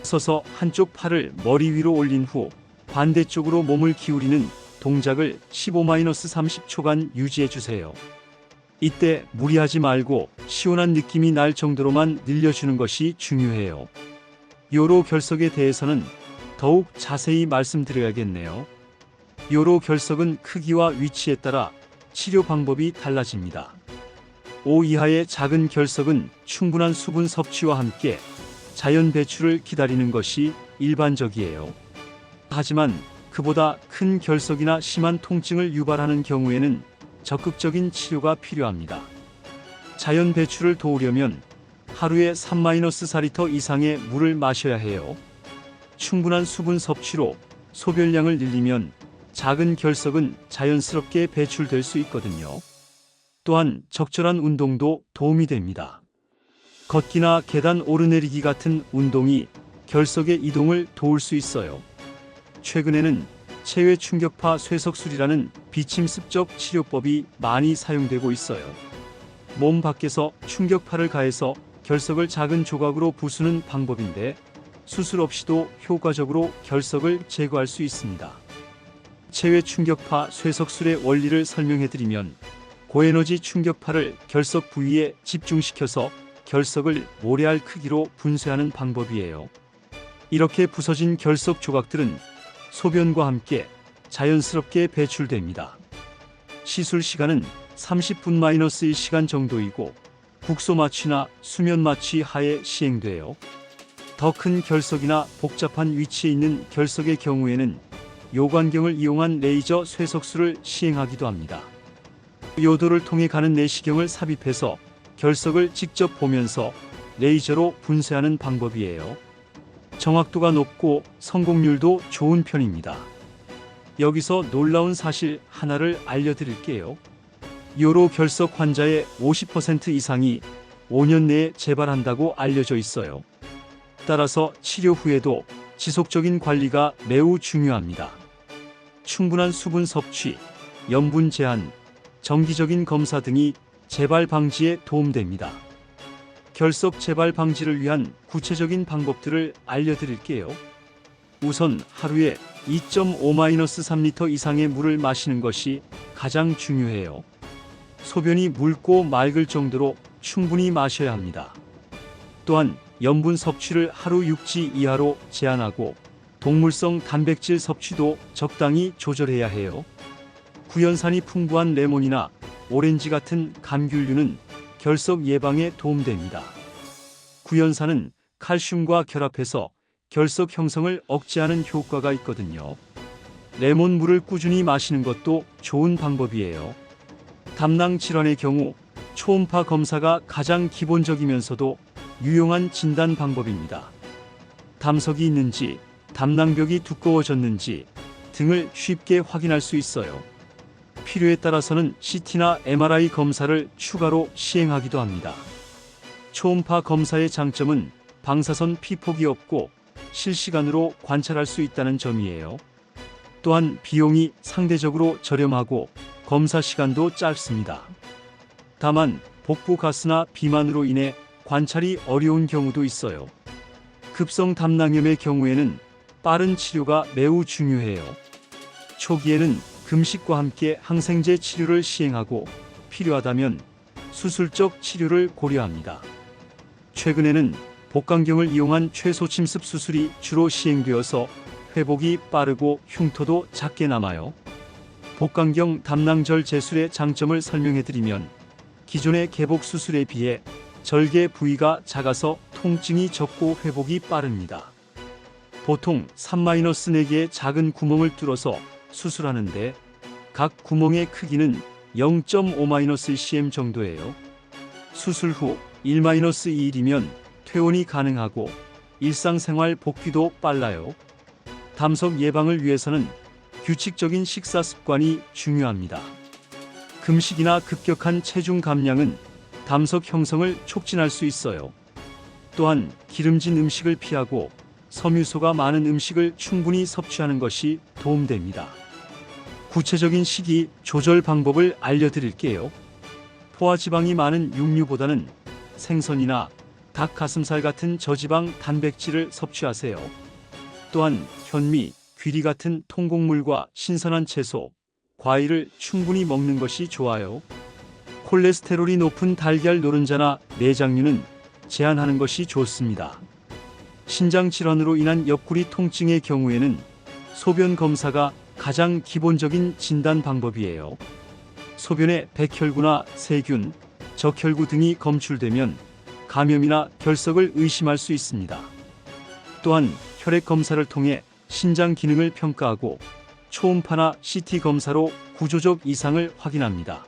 서서 한쪽 팔을 머리 위로 올린 후 반대쪽으로 몸을 기울이는 동작을 15-30초간 유지해 주세요. 이때 무리하지 말고 시원한 느낌이 날 정도로만 늘려주는 것이 중요해요. 요로 결석에 대해서는 더욱 자세히 말씀드려야겠네요. 요로 결석은 크기와 위치에 따라 치료 방법이 달라집니다. 5 이하의 작은 결석은 충분한 수분 섭취와 함께 자연 배출을 기다리는 것이 일반적이에요. 하지만 그보다 큰 결석이나 심한 통증을 유발하는 경우에는 적극적인 치료가 필요합니다. 자연 배출을 도우려면 하루에 3-4리터 이상의 물을 마셔야 해요. 충분한 수분 섭취로 소변량을 늘리면 작은 결석은 자연스럽게 배출될 수 있거든요. 또한 적절한 운동도 도움이 됩니다. 걷기나 계단 오르내리기 같은 운동이 결석의 이동을 도울 수 있어요. 최근에는 체외 충격파 쇠석술이라는 비침습적 치료법이 많이 사용되고 있어요. 몸 밖에서 충격파를 가해서 결석을 작은 조각으로 부수는 방법인데 수술 없이도 효과적으로 결석을 제거할 수 있습니다. 체외 충격파 쇠석술의 원리를 설명해드리면 고에너지 충격파를 결석 부위에 집중시켜서 결석을 모래알 크기로 분쇄하는 방법이에요. 이렇게 부서진 결석 조각들은 소변과 함께 자연스럽게 배출됩니다. 시술 시간은 30분-1시간 정도이고 국소 마취나 수면 마취 하에 시행돼요. 더 큰 결석이나 복잡한 위치에 있는 결석의 경우에는 요관경을 이용한 레이저 쇠석술을 시행하기도 합니다. 요도를 통해 가는 내시경을 삽입해서 결석을 직접 보면서 레이저로 분쇄하는 방법이에요. 정확도가 높고 성공률도 좋은 편입니다. 여기서 놀라운 사실 하나를 알려드릴게요. 요로 결석 환자의 50% 이상이 5년 내에 재발한다고 알려져 있어요. 따라서 치료 후에도 지속적인 관리가 매우 중요합니다. 충분한 수분 섭취, 염분 제한, 정기적인 검사 등이 재발 방지에 도움됩니다. 결석 재발 방지를 위한 구체적인 방법들을 알려드릴게요. 우선 하루에 2.5-3리터 이상의 물을 마시는 것이 가장 중요해요. 소변이 묽고 맑을 정도로 충분히 마셔야 합니다. 또한 염분 섭취를 하루 6지 이하로 제한하고 동물성 단백질 섭취도 적당히 조절해야 해요. 구연산이 풍부한 레몬이나 오렌지 같은 감귤류는 결석 예방에 도움됩니다. 구연산은 칼슘과 결합해서 결석 형성을 억제하는 효과가 있거든요. 레몬물을 꾸준히 마시는 것도 좋은 방법이에요. 담낭 질환의 경우 초음파 검사가 가장 기본적이면서도 유용한 진단 방법입니다. 담석이 있는지, 담낭벽이 두꺼워졌는지 등을 쉽게 확인할 수 있어요. 필요에 따라서는 CT나 MRI 검사를 추가로 시행하기도 합니다. 초음파 검사의 장점은 방사선 피폭이 없고 실시간으로 관찰할 수 있다는 점이에요. 또한 비용이 상대적으로 저렴하고 검사 시간도 짧습니다. 다만 복부 가스나 비만으로 인해 관찰이 어려운 경우도 있어요. 급성 담낭염의 경우에는 빠른 치료가 매우 중요해요. 초기에는 금식과 함께 항생제 치료를 시행하고 필요하다면 수술적 치료를 고려합니다. 최근에는 복강경을 이용한 최소침습 수술이 주로 시행되어서 회복이 빠르고 흉터도 작게 남아요. 복강경 담낭절 제술의 장점을 설명해드리면 기존의 개복 수술에 비해 절개 부위가 작아서 통증이 적고 회복이 빠릅니다. 보통 3-4개의 작은 구멍을 뚫어서 수술하는데 각 구멍의 크기는 0.5-cm 정도예요. 수술 후 1-2일이면 퇴원이 가능하고 일상생활 복귀도 빨라요. 담석 예방을 위해서는 규칙적인 식사 습관이 중요합니다. 금식이나 급격한 체중 감량은 담석 형성을 촉진할 수 있어요. 또한 기름진 음식을 피하고 섬유소가 많은 음식을 충분히 섭취하는 것이 도움됩니다. 구체적인 식이 조절 방법을 알려드릴게요. 포화지방이 많은 육류보다는 생선이나 닭 가슴살 같은 저지방 단백질을 섭취하세요. 또한 현미, 귀리 같은 통곡물과 신선한 채소, 과일을 충분히 먹는 것이 좋아요. 콜레스테롤이 높은 달걀 노른자나 내장류는 제한하는 것이 좋습니다. 신장 질환으로 인한 옆구리 통증의 경우에는 소변 검사가 가장 기본적인 진단 방법이에요. 소변에 백혈구나 세균, 적혈구 등이 검출되면 감염이나 결석을 의심할 수 있습니다. 또한 혈액 검사를 통해 신장 기능을 평가하고 초음파나 CT 검사로 구조적 이상을 확인합니다.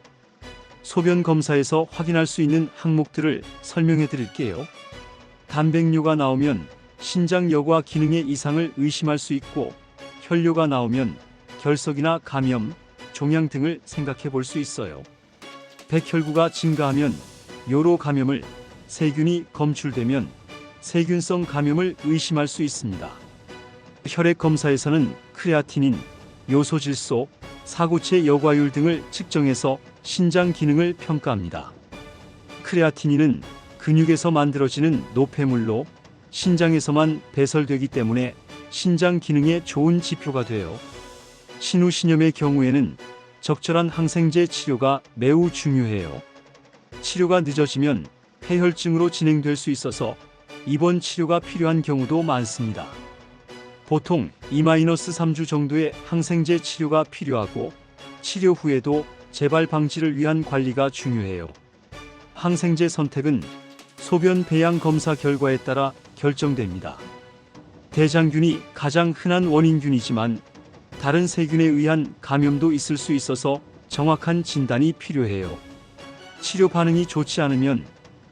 소변 검사에서 확인할 수 있는 항목들을 설명해 드릴게요. 단백뇨가 나오면 신장 여과 기능의 이상을 의심할 수 있고, 혈뇨가 나오면 결석이나 감염, 종양 등을 생각해 볼 수 있어요. 백혈구가 증가하면 요로 감염을, 세균이 검출되면 세균성 감염을 의심할 수 있습니다. 혈액 검사에서는 크레아티닌, 요소질소, 사구체 여과율 등을 측정해서 신장 기능을 평가합니다. 크레아티닌은 근육에서 만들어지는 노폐물로 신장에서만 배설되기 때문에 신장 기능에 좋은 지표가 돼요. 신우신염의 경우에는 적절한 항생제 치료가 매우 중요해요. 치료가 늦어지면 폐혈증으로 진행될 수 있어서 입원 치료가 필요한 경우도 많습니다. 보통 2-3주 정도의 항생제 치료가 필요하고, 치료 후에도 재발 방지를 위한 관리가 중요해요. 항생제 선택은 소변 배양 검사 결과에 따라 결정됩니다. 대장균이 가장 흔한 원인균이지만 다른 세균에 의한 감염도 있을 수 있어서 정확한 진단이 필요해요. 치료 반응이 좋지 않으면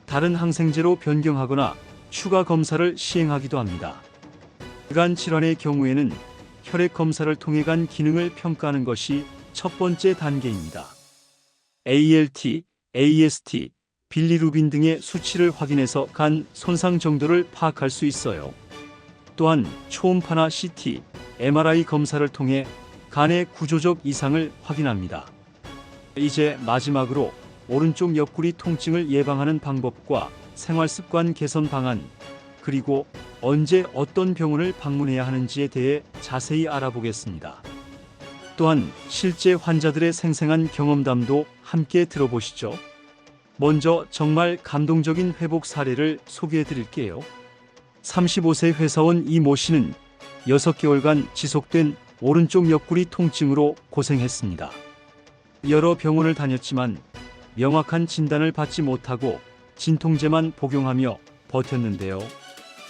다른 항생제로 변경하거나 추가 검사를 시행하기도 합니다. 간 질환의 경우에는 혈액 검사를 통해 간 기능을 평가하는 것이 첫 번째 단계입니다. ALT, AST, 빌리루빈 등의 수치를 확인해서 간 손상 정도를 파악할 수 있어요. 또한 초음파나 CT, MRI 검사를 통해 간의 구조적 이상을 확인합니다. 이제 마지막으로 오른쪽 옆구리 통증을 예방하는 방법과 생활습관 개선 방안, 그리고 언제 어떤 병원을 방문해야 하는지에 대해 자세히 알아보겠습니다. 또한 실제 환자들의 생생한 경험담도 함께 들어보시죠. 먼저 정말 감동적인 회복 사례를 소개해 드릴게요. 35세 회사원 이모 씨는 6개월간 지속된 오른쪽 옆구리 통증으로 고생했습니다. 여러 병원을 다녔지만 명확한 진단을 받지 못하고 진통제만 복용하며 버텼는데요.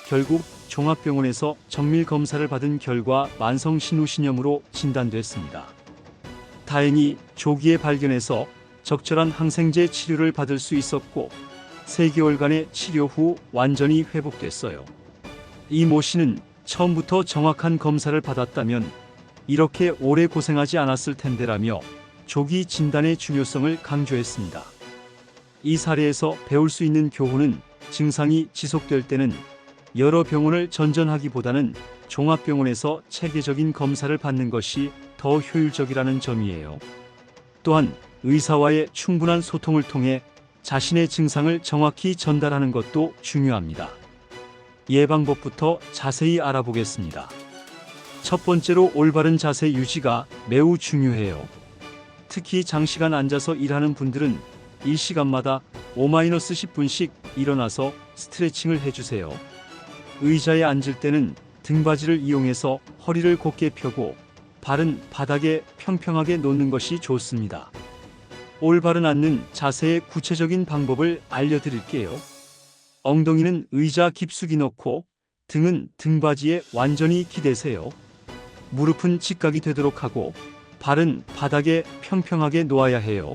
결국 종합병원에서 정밀 검사를 받은 결과 만성 신우신염으로 진단됐습니다. 다행히 조기에 발견해서 적절한 항생제 치료를 받을 수 있었고 3개월간의 치료 후 완전히 회복됐어요. 이모 씨는 처음부터 정확한 검사를 받았다면 이렇게 오래 고생하지 않았을 텐데라며 조기 진단의 중요성을 강조했습니다. 이 사례에서 배울 수 있는 교훈은 증상이 지속될 때는 여러 병원을 전전하기보다는 종합병원에서 체계적인 검사를 받는 것이 더 효율적이라는 점이에요. 또한 의사와의 충분한 소통을 통해 자신의 증상을 정확히 전달하는 것도 중요합니다. 예방법부터 자세히 알아보겠습니다. 첫 번째로 올바른 자세 유지가 매우 중요해요. 특히 장시간 앉아서 일하는 분들은 일시간마다 5-10분씩 일어나서 스트레칭을 해주세요. 의자에 앉을 때는 등받이를 이용해서 허리를 곧게 펴고 발은 바닥에 평평하게 놓는 것이 좋습니다. 올바른 앉는 자세의 구체적인 방법을 알려드릴게요. 엉덩이는 의자 깊숙이 넣고 등은 등받이에 완전히 기대세요. 무릎은 직각이 되도록 하고 발은 바닥에 평평하게 놓아야 해요.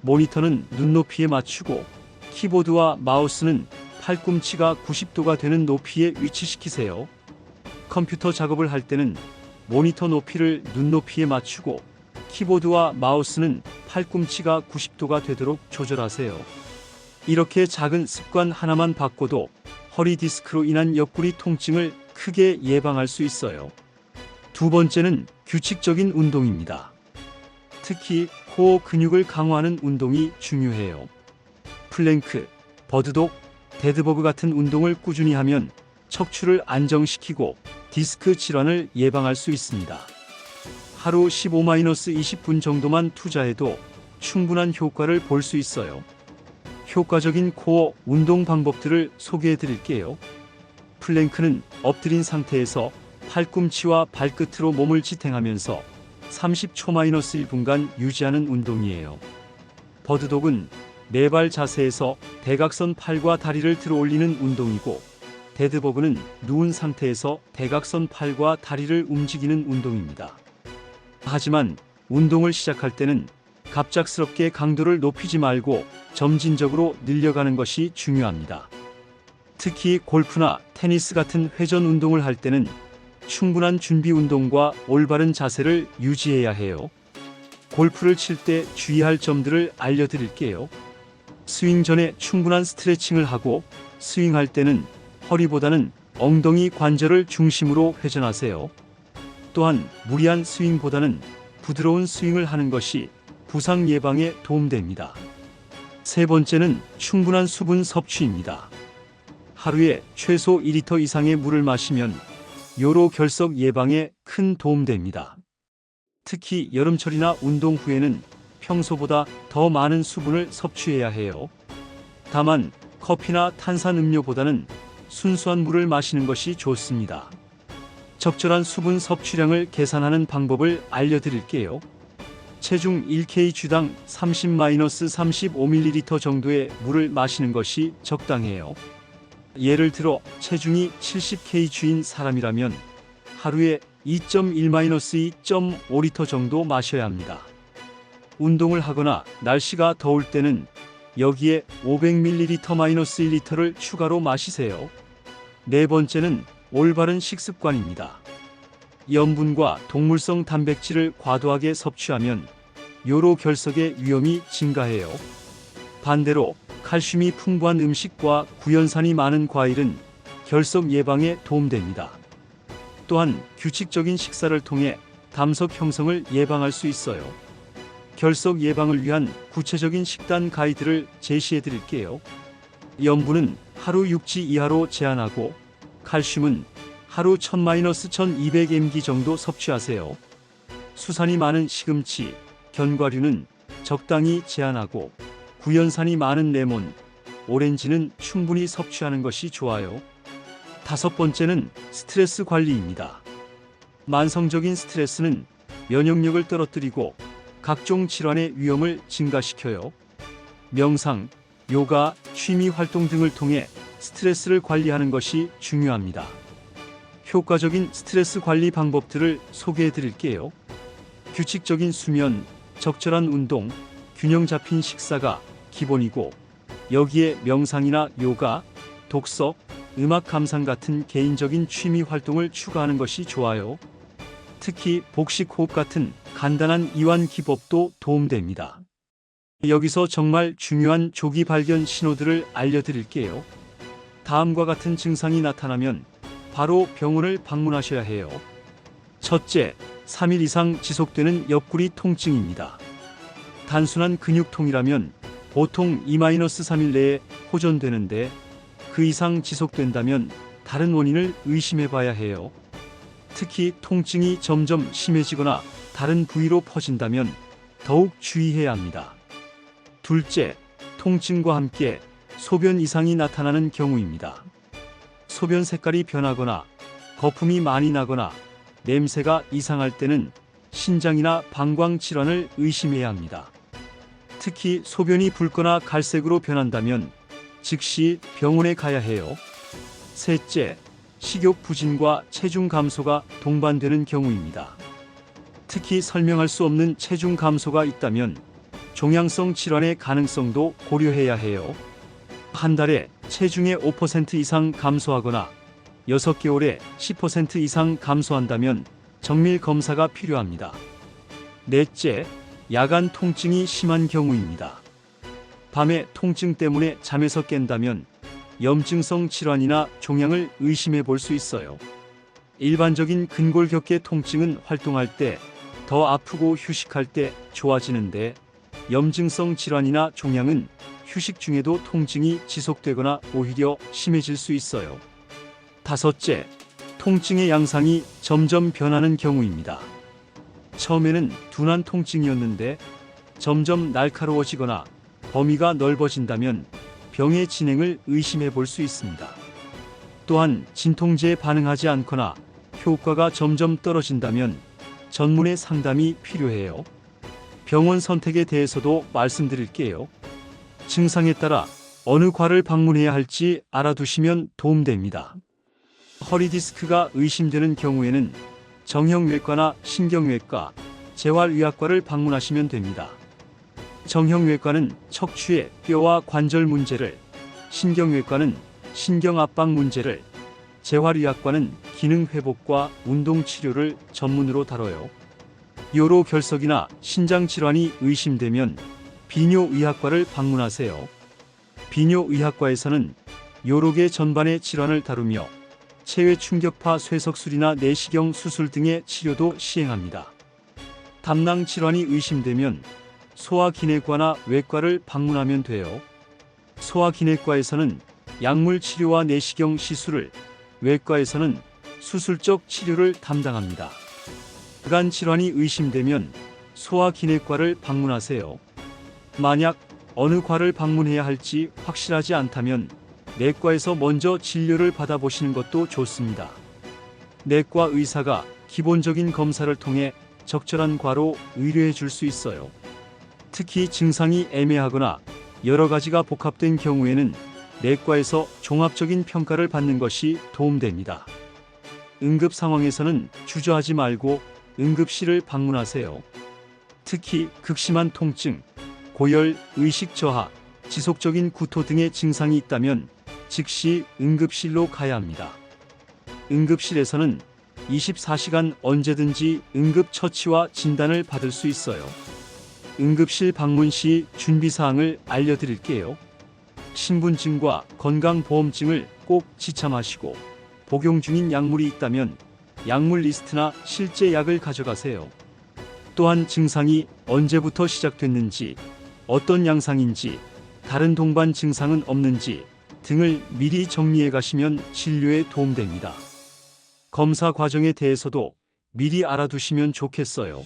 모니터는 눈높이에 맞추고 키보드와 마우스는 팔꿈치가 90도가 되는 높이에 위치시키세요. 컴퓨터 작업을 할 때는 모니터 높이를 눈높이에 맞추고 키보드와 마우스는 팔꿈치가 90도가 되도록 조절하세요. 이렇게 작은 습관 하나만 바꿔도 허리 디스크로 인한 옆구리 통증을 크게 예방할 수 있어요. 두 번째는 규칙적인 운동입니다. 특히 코어 근육을 강화하는 운동이 중요해요. 플랭크, 버드독, 데드버그 같은 운동을 꾸준히 하면 척추를 안정시키고 디스크 질환을 예방할 수 있습니다. 하루 15-20분 정도만 투자해도 충분한 효과를 볼 수 있어요. 효과적인 코어 운동 방법들을 소개해 드릴게요. 플랭크는 엎드린 상태에서 팔꿈치와 발끝으로 몸을 지탱하면서 30초-1분간 유지하는 운동이에요. 버드독은 네발 자세에서 대각선 팔과 다리를 들어 올리는 운동이고, 데드버그는 누운 상태에서 대각선 팔과 다리를 움직이는 운동입니다. 하지만 운동을 시작할 때는 갑작스럽게 강도를 높이지 말고 점진적으로 늘려가는 것이 중요합니다. 특히 골프나 테니스 같은 회전 운동을 할 때는 충분한 준비 운동과 올바른 자세를 유지해야 해요. 골프를 칠 때 주의할 점들을 알려드릴게요. 스윙 전에 충분한 스트레칭을 하고 스윙할 때는 허리보다는 엉덩이 관절을 중심으로 회전하세요. 또한 무리한 스윙보다는 부드러운 스윙을 하는 것이 부상 예방에 도움됩니다. 세 번째는 충분한 수분 섭취입니다. 하루에 최소 2리터 이상의 물을 마시면 요로 결석 예방에 큰 도움됩니다. 특히 여름철이나 운동 후에는 평소보다 더 많은 수분을 섭취해야 해요. 다만 커피나 탄산음료보다는 순수한 물을 마시는 것이 좋습니다. 적절한 수분 섭취량을 계산하는 방법을 알려드릴게요. 체중 1kg당 30-35ml 정도의 물을 마시는 것이 적당해요. 예를 들어 체중이 70kg인 사람이라면 하루에 2.1-2.5리터 정도 마셔야 합니다. 운동을 하거나 날씨가 더울 때는 여기에 500ml-1리터를 추가로 마시세요. 네 번째는 올바른 식습관입니다. 염분과 동물성 단백질을 과도하게 섭취하면 요로 결석의 위험이 증가해요. 반대로 칼슘이 풍부한 음식과 구연산이 많은 과일은 결석 예방에 도움됩니다. 또한 규칙적인 식사를 통해 담석 형성을 예방할 수 있어요. 결석 예방을 위한 구체적인 식단 가이드를 제시해 드릴게요. 염분은 하루 6지 이하로 제한하고 칼슘은 하루 1000-1200mg 정도 섭취하세요. 수산이 많은 시금치, 견과류는 적당히 제한하고 구연산이 많은 레몬, 오렌지는 충분히 섭취하는 것이 좋아요. 다섯 번째는 스트레스 관리입니다. 만성적인 스트레스는 면역력을 떨어뜨리고 각종 질환의 위험을 증가시켜요. 명상, 요가, 취미 활동 등을 통해 스트레스를 관리하는 것이 중요합니다. 효과적인 스트레스 관리 방법들을 소개해 드릴게요. 규칙적인 수면, 적절한 운동, 균형 잡힌 식사가 기본이고 여기에 명상이나 요가, 독서, 음악 감상 같은 개인적인 취미 활동을 추가하는 것이 좋아요. 특히 복식 호흡 같은 간단한 이완 기법도 도움됩니다. 여기서 정말 중요한 조기 발견 신호들을 알려드릴게요. 다음과 같은 증상이 나타나면 바로 병원을 방문하셔야 해요. 첫째, 3일 이상 지속되는 옆구리 통증입니다. 단순한 근육통이라면 보통 2-3일 내에 호전되는데 그 이상 지속된다면 다른 원인을 의심해 봐야 해요. 특히 통증이 점점 심해지거나 다른 부위로 퍼진다면 더욱 주의해야 합니다. 둘째, 통증과 함께 소변 이상이 나타나는 경우입니다. 소변 색깔이 변하거나 거품이 많이 나거나 냄새가 이상할 때는 신장이나 방광 질환을 의심해야 합니다. 특히 소변이 붉거나 갈색으로 변한다면 즉시 병원에 가야 해요. 셋째, 식욕 부진과 체중 감소가 동반되는 경우입니다. 특히 설명할 수 없는 체중 감소가 있다면 종양성 질환의 가능성도 고려해야 해요. 한 달에 체중의 5% 이상 감소하거나 6개월에 10% 이상 감소한다면 정밀 검사가 필요합니다. 넷째, 야간 통증이 심한 경우입니다. 밤에 통증 때문에 잠에서 깬다면 염증성 질환이나 종양을 의심해 볼 수 있어요. 일반적인 근골격계 통증은 활동할 때 더 아프고 휴식할 때 좋아지는데 염증성 질환이나 종양은 휴식 중에도 통증이 지속되거나 오히려 심해질 수 있어요. 다섯째, 통증의 양상이 점점 변하는 경우입니다. 처음에는 둔한 통증이었는데 점점 날카로워지거나 범위가 넓어진다면 병의 진행을 의심해 볼 수 있습니다. 또한 진통제에 반응하지 않거나 효과가 점점 떨어진다면 전문의 상담이 필요해요. 병원 선택에 대해서도 말씀드릴게요. 증상에 따라 어느 과를 방문해야 할지 알아두시면 도움됩니다. 허리 디스크가 의심되는 경우에는 정형외과나 신경외과, 재활의학과를 방문하시면 됩니다. 정형외과는 척추의 뼈와 관절 문제를, 신경외과는 신경압박 문제를, 재활의학과는 기능회복과 운동치료를 전문으로 다뤄요. 요로결석이나 신장질환이 의심되면 비뇨의학과를 방문하세요. 비뇨의학과에서는 요로계 전반의 질환을 다루며 체외충격파 쇠석술이나 내시경 수술 등의 치료도 시행합니다. 담낭 질환이 의심되면 소화기내과나 외과를 방문하면 돼요. 소화기내과에서는 약물 치료와 내시경 시술을, 외과에서는 수술적 치료를 담당합니다. 간 질환이 의심되면 소화기내과를 방문하세요. 만약 어느 과를 방문해야 할지 확실하지 않다면 내과에서 먼저 진료를 받아보시는 것도 좋습니다. 내과 의사가 기본적인 검사를 통해 적절한 과로 의뢰해 줄 수 있어요. 특히 증상이 애매하거나 여러 가지가 복합된 경우에는 내과에서 종합적인 평가를 받는 것이 도움됩니다. 응급 상황에서는 주저하지 말고 응급실을 방문하세요. 특히 극심한 통증, 고열, 의식 저하, 지속적인 구토 등의 증상이 있다면 즉시 응급실로 가야 합니다. 응급실에서는 24시간 언제든지 응급처치와 진단을 받을 수 있어요. 응급실 방문 시 준비사항을 알려드릴게요. 신분증과 건강보험증을 꼭 지참하시고 복용 중인 약물이 있다면 약물 리스트나 실제 약을 가져가세요. 또한 증상이 언제부터 시작됐는지, 어떤 양상인지, 다른 동반 증상은 없는지 등을 미리 정리해 가시면 진료에 도움됩니다. 검사 과정에 대해서도 미리 알아두시면 좋겠어요.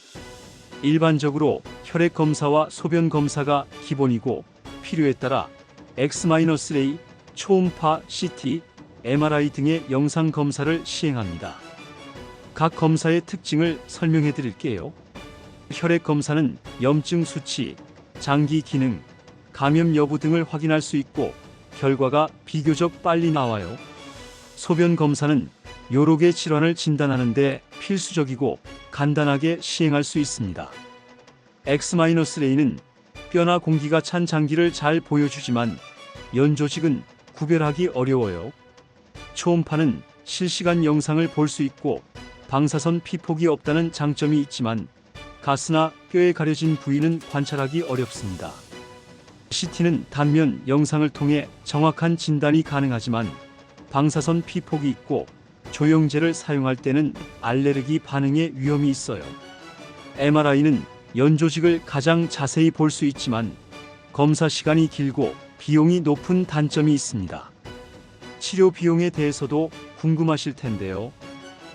일반적으로 혈액 검사와 소변 검사가 기본이고 필요에 따라 X-ray, 초음파, CT, MRI 등의 영상 검사를 시행합니다. 각 검사의 특징을 설명해 드릴게요. 혈액 검사는 염증 수치, 장기 기능, 감염 여부 등을 확인할 수 있고 결과가 비교적 빨리 나와요. 소변 검사는 요로계 질환을 진단하는 데 필수적이고 간단하게 시행할 수 있습니다. X-ray는 뼈나 공기가 찬 장기를 잘 보여주지만 연조직은 구별하기 어려워요. 초음파는 실시간 영상을 볼 수 있고 방사선 피폭이 없다는 장점이 있지만 가스나 뼈에 가려진 부위는 관찰하기 어렵습니다. CT는 단면 영상을 통해 정확한 진단이 가능하지만 방사선 피폭이 있고 조영제를 사용할 때는 알레르기 반응의 위험이 있어요. MRI는 연조직을 가장 자세히 볼 수 있지만 검사 시간이 길고 비용이 높은 단점이 있습니다. 치료 비용에 대해서도 궁금하실 텐데요.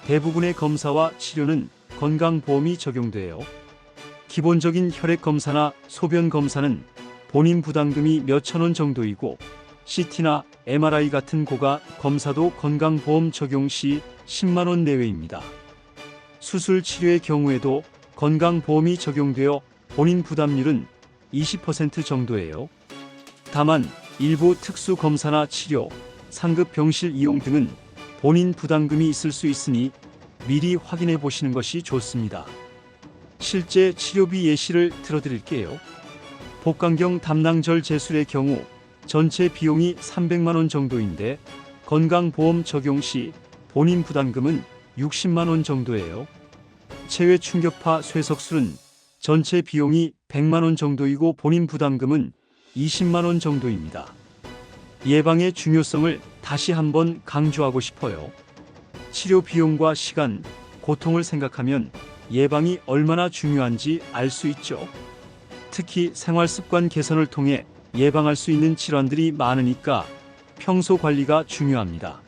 대부분의 검사와 치료는 건강보험이 적용돼요. 기본적인 혈액 검사나 소변 검사는 본인 부담금이 몇천 원 정도이고 CT나 MRI 같은 고가 검사도 건강보험 적용 시 10만 원 내외입니다. 수술 치료의 경우에도 건강보험이 적용되어 본인 부담률은 20% 정도예요. 다만 일부 특수 검사나 치료, 상급 병실 이용 등은 본인 부담금이 있을 수 있으니 미리 확인해 보시는 것이 좋습니다. 실제 치료비 예시를 들어드릴게요. 복강경 담낭절 제술의 경우 전체 비용이 300만 원 정도인데 건강보험 적용 시 본인 부담금은 60만 원 정도예요. 체외 충격파 쇠석술은 전체 비용이 100만 원 정도이고 본인 부담금은 20만 원 정도입니다. 예방의 중요성을 다시 한번 강조하고 싶어요. 치료 비용과 시간, 고통을 생각하면 예방이 얼마나 중요한지 알 수 있죠. 특히 생활습관 개선을 통해 예방할 수 있는 질환들이 많으니까 평소 관리가 중요합니다.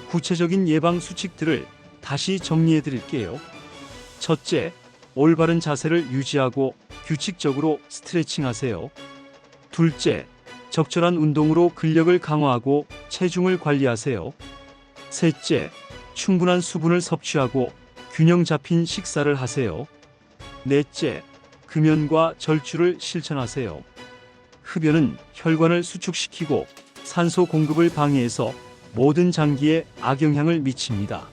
구체적인 예방 수칙들을 다시 정리해 드릴게요. 첫째, 올바른 자세를 유지하고 규칙적으로 스트레칭 하세요. 둘째, 적절한 운동으로 근력을 강화하고 체중을 관리하세요. 셋째, 충분한 수분을 섭취하고 균형 잡힌 식사를 하세요. 넷째, 금연과 절주를 실천하세요. 흡연은 혈관을 수축시키고 산소 공급을 방해해서 모든 장기에 악영향을 미칩니다.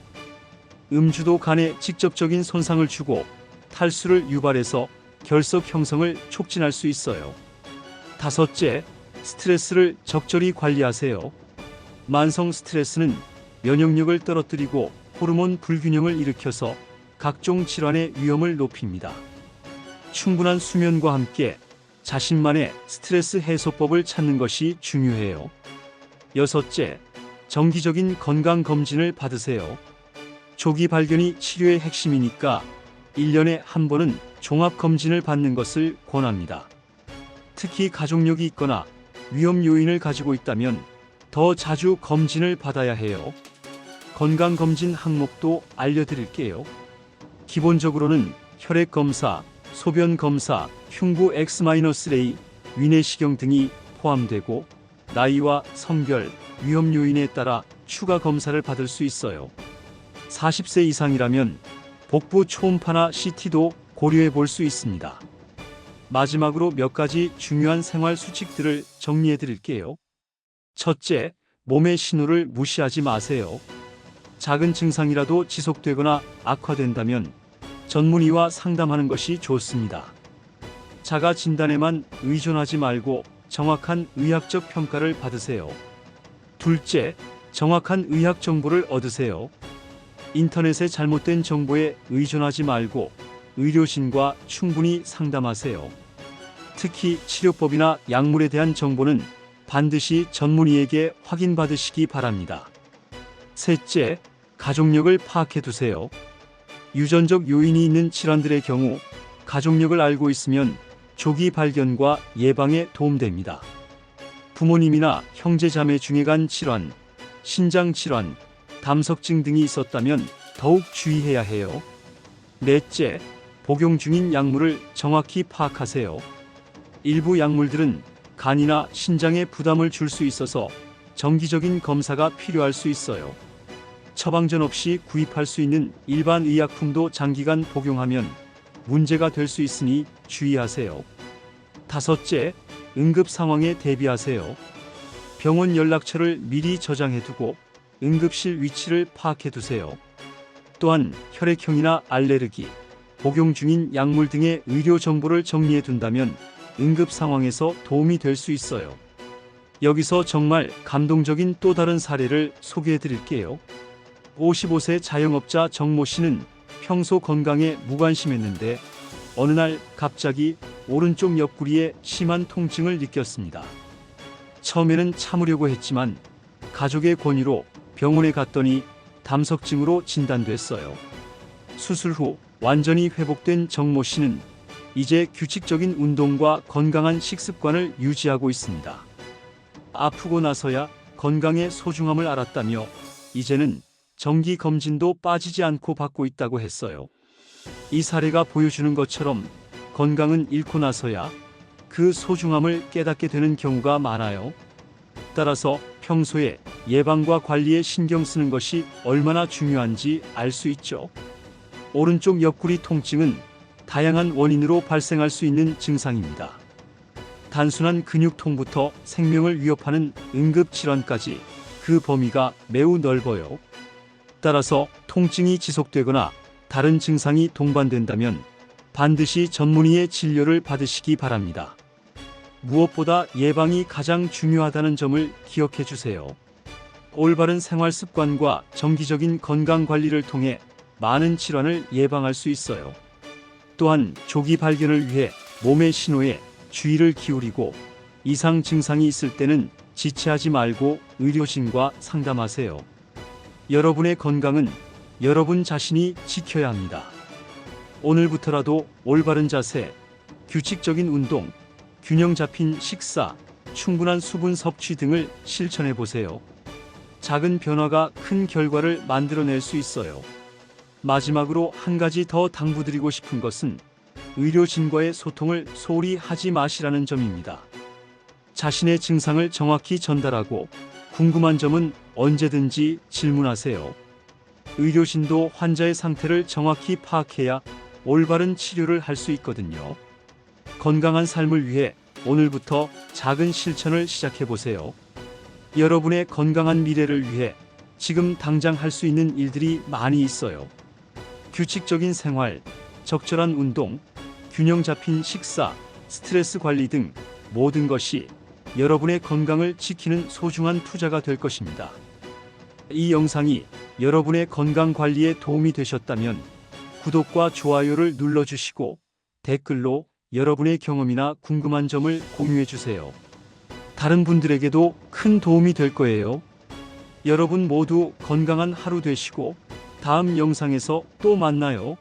음주도 간에 직접적인 손상을 주고 탈수를 유발해서 결석 형성을 촉진할 수 있어요. 다섯째, 스트레스를 적절히 관리하세요. 만성 스트레스는 면역력을 떨어뜨리고 호르몬 불균형을 일으켜서 각종 질환의 위험을 높입니다. 충분한 수면과 함께 자신만의 스트레스 해소법을 찾는 것이 중요해요. 여섯째, 정기적인 건강검진을 받으세요. 조기 발견이 치료의 핵심이니까 1년에 한 번은 종합검진을 받는 것을 권합니다. 특히 가족력이 있거나 위험 요인을 가지고 있다면 더 자주 검진을 받아야 해요. 건강검진 항목도 알려드릴게요. 기본적으로는 혈액검사, 소변검사, 흉부 X-레이, 위내시경 등이 포함되고 나이와 성별, 위험 요인에 따라 추가 검사를 받을 수 있어요. 40세 이상이라면 복부 초음파나 CT도 고려해 볼 수 있습니다. 마지막으로 몇 가지 중요한 생활 수칙들을 정리해 드릴게요. 첫째, 몸의 신호를 무시하지 마세요. 작은 증상이라도 지속되거나 악화된다면 전문의와 상담하는 것이 좋습니다. 자가 진단에만 의존하지 말고 정확한 의학적 평가를 받으세요. 둘째, 정확한 의학 정보를 얻으세요. 인터넷의 잘못된 정보에 의존하지 말고 의료진과 충분히 상담하세요. 특히 치료법이나 약물에 대한 정보는 반드시 전문의에게 확인받으시기 바랍니다. 셋째, 가족력을 파악해 두세요. 유전적 요인이 있는 질환들의 경우 가족력을 알고 있으면 조기 발견과 예방에 도움됩니다. 부모님이나 형제 자매 중에 간 질환, 신장 질환, 담석증 등이 있었다면 더욱 주의해야 해요. 넷째, 복용 중인 약물을 정확히 파악하세요. 일부 약물들은 간이나 신장에 부담을 줄 수 있어서 정기적인 검사가 필요할 수 있어요. 처방전 없이 구입할 수 있는 일반 의약품도 장기간 복용하면 문제가 될 수 있으니 주의하세요. 다섯째, 응급 상황에 대비하세요. 병원 연락처를 미리 저장해두고 응급실 위치를 파악해두세요. 또한 혈액형이나 알레르기, 복용 중인 약물 등의 의료 정보를 정리해둔다면 응급 상황에서 도움이 될 수 있어요. 여기서 정말 감동적인 또 다른 사례를 소개해드릴게요. 55세 자영업자 정모 씨는 평소 건강에 무관심했는데 어느 날 갑자기 오른쪽 옆구리에 심한 통증을 느꼈습니다. 처음에는 참으려고 했지만 가족의 권유로 병원에 갔더니 담석증으로 진단됐어요. 수술 후 완전히 회복된 정모 씨는 이제 규칙적인 운동과 건강한 식습관을 유지하고 있습니다. 아프고 나서야 건강의 소중함을 알았다며 이제는 정기 검진도 빠지지 않고 받고 있다고 했어요. 이 사례가 보여주는 것처럼 건강은 잃고 나서야 그 소중함을 깨닫게 되는 경우가 많아요. 따라서 평소에 예방과 관리에 신경 쓰는 것이 얼마나 중요한지 알 수 있죠. 오른쪽 옆구리 통증은 다양한 원인으로 발생할 수 있는 증상입니다. 단순한 근육통부터 생명을 위협하는 응급질환까지 그 범위가 매우 넓어요. 따라서 통증이 지속되거나 다른 증상이 동반된다면 반드시 전문의의 진료를 받으시기 바랍니다. 무엇보다 예방이 가장 중요하다는 점을 기억해 주세요. 올바른 생활 습관과 정기적인 건강 관리를 통해 많은 질환을 예방할 수 있어요. 또한 조기 발견을 위해 몸의 신호에 주의를 기울이고 이상 증상이 있을 때는 지체하지 말고 의료진과 상담하세요. 여러분의 건강은 여러분 자신이 지켜야 합니다. 오늘부터라도 올바른 자세, 규칙적인 운동, 균형 잡힌 식사, 충분한 수분 섭취 등을 실천해 보세요. 작은 변화가 큰 결과를 만들어낼 수 있어요. 마지막으로 한 가지 더 당부드리고 싶은 것은 의료진과의 소통을 소홀히 하지 마시라는 점입니다. 자신의 증상을 정확히 전달하고 궁금한 점은 언제든지 질문하세요. 의료진도 환자의 상태를 정확히 파악해야 올바른 치료를 할 수 있거든요. 건강한 삶을 위해 오늘부터 작은 실천을 시작해 보세요. 여러분의 건강한 미래를 위해 지금 당장 할 수 있는 일들이 많이 있어요. 규칙적인 생활, 적절한 운동, 균형 잡힌 식사, 스트레스 관리 등 모든 것이 여러분의 건강을 지키는 소중한 투자가 될 것입니다. 이 영상이 여러분의 건강 관리에 도움이 되셨다면 구독과 좋아요를 눌러주시고 댓글로 여러분의 경험이나 궁금한 점을 공유해 주세요. 다른 분들에게도 큰 도움이 될 거예요. 여러분 모두 건강한 하루 되시고 다음 영상에서 또 만나요.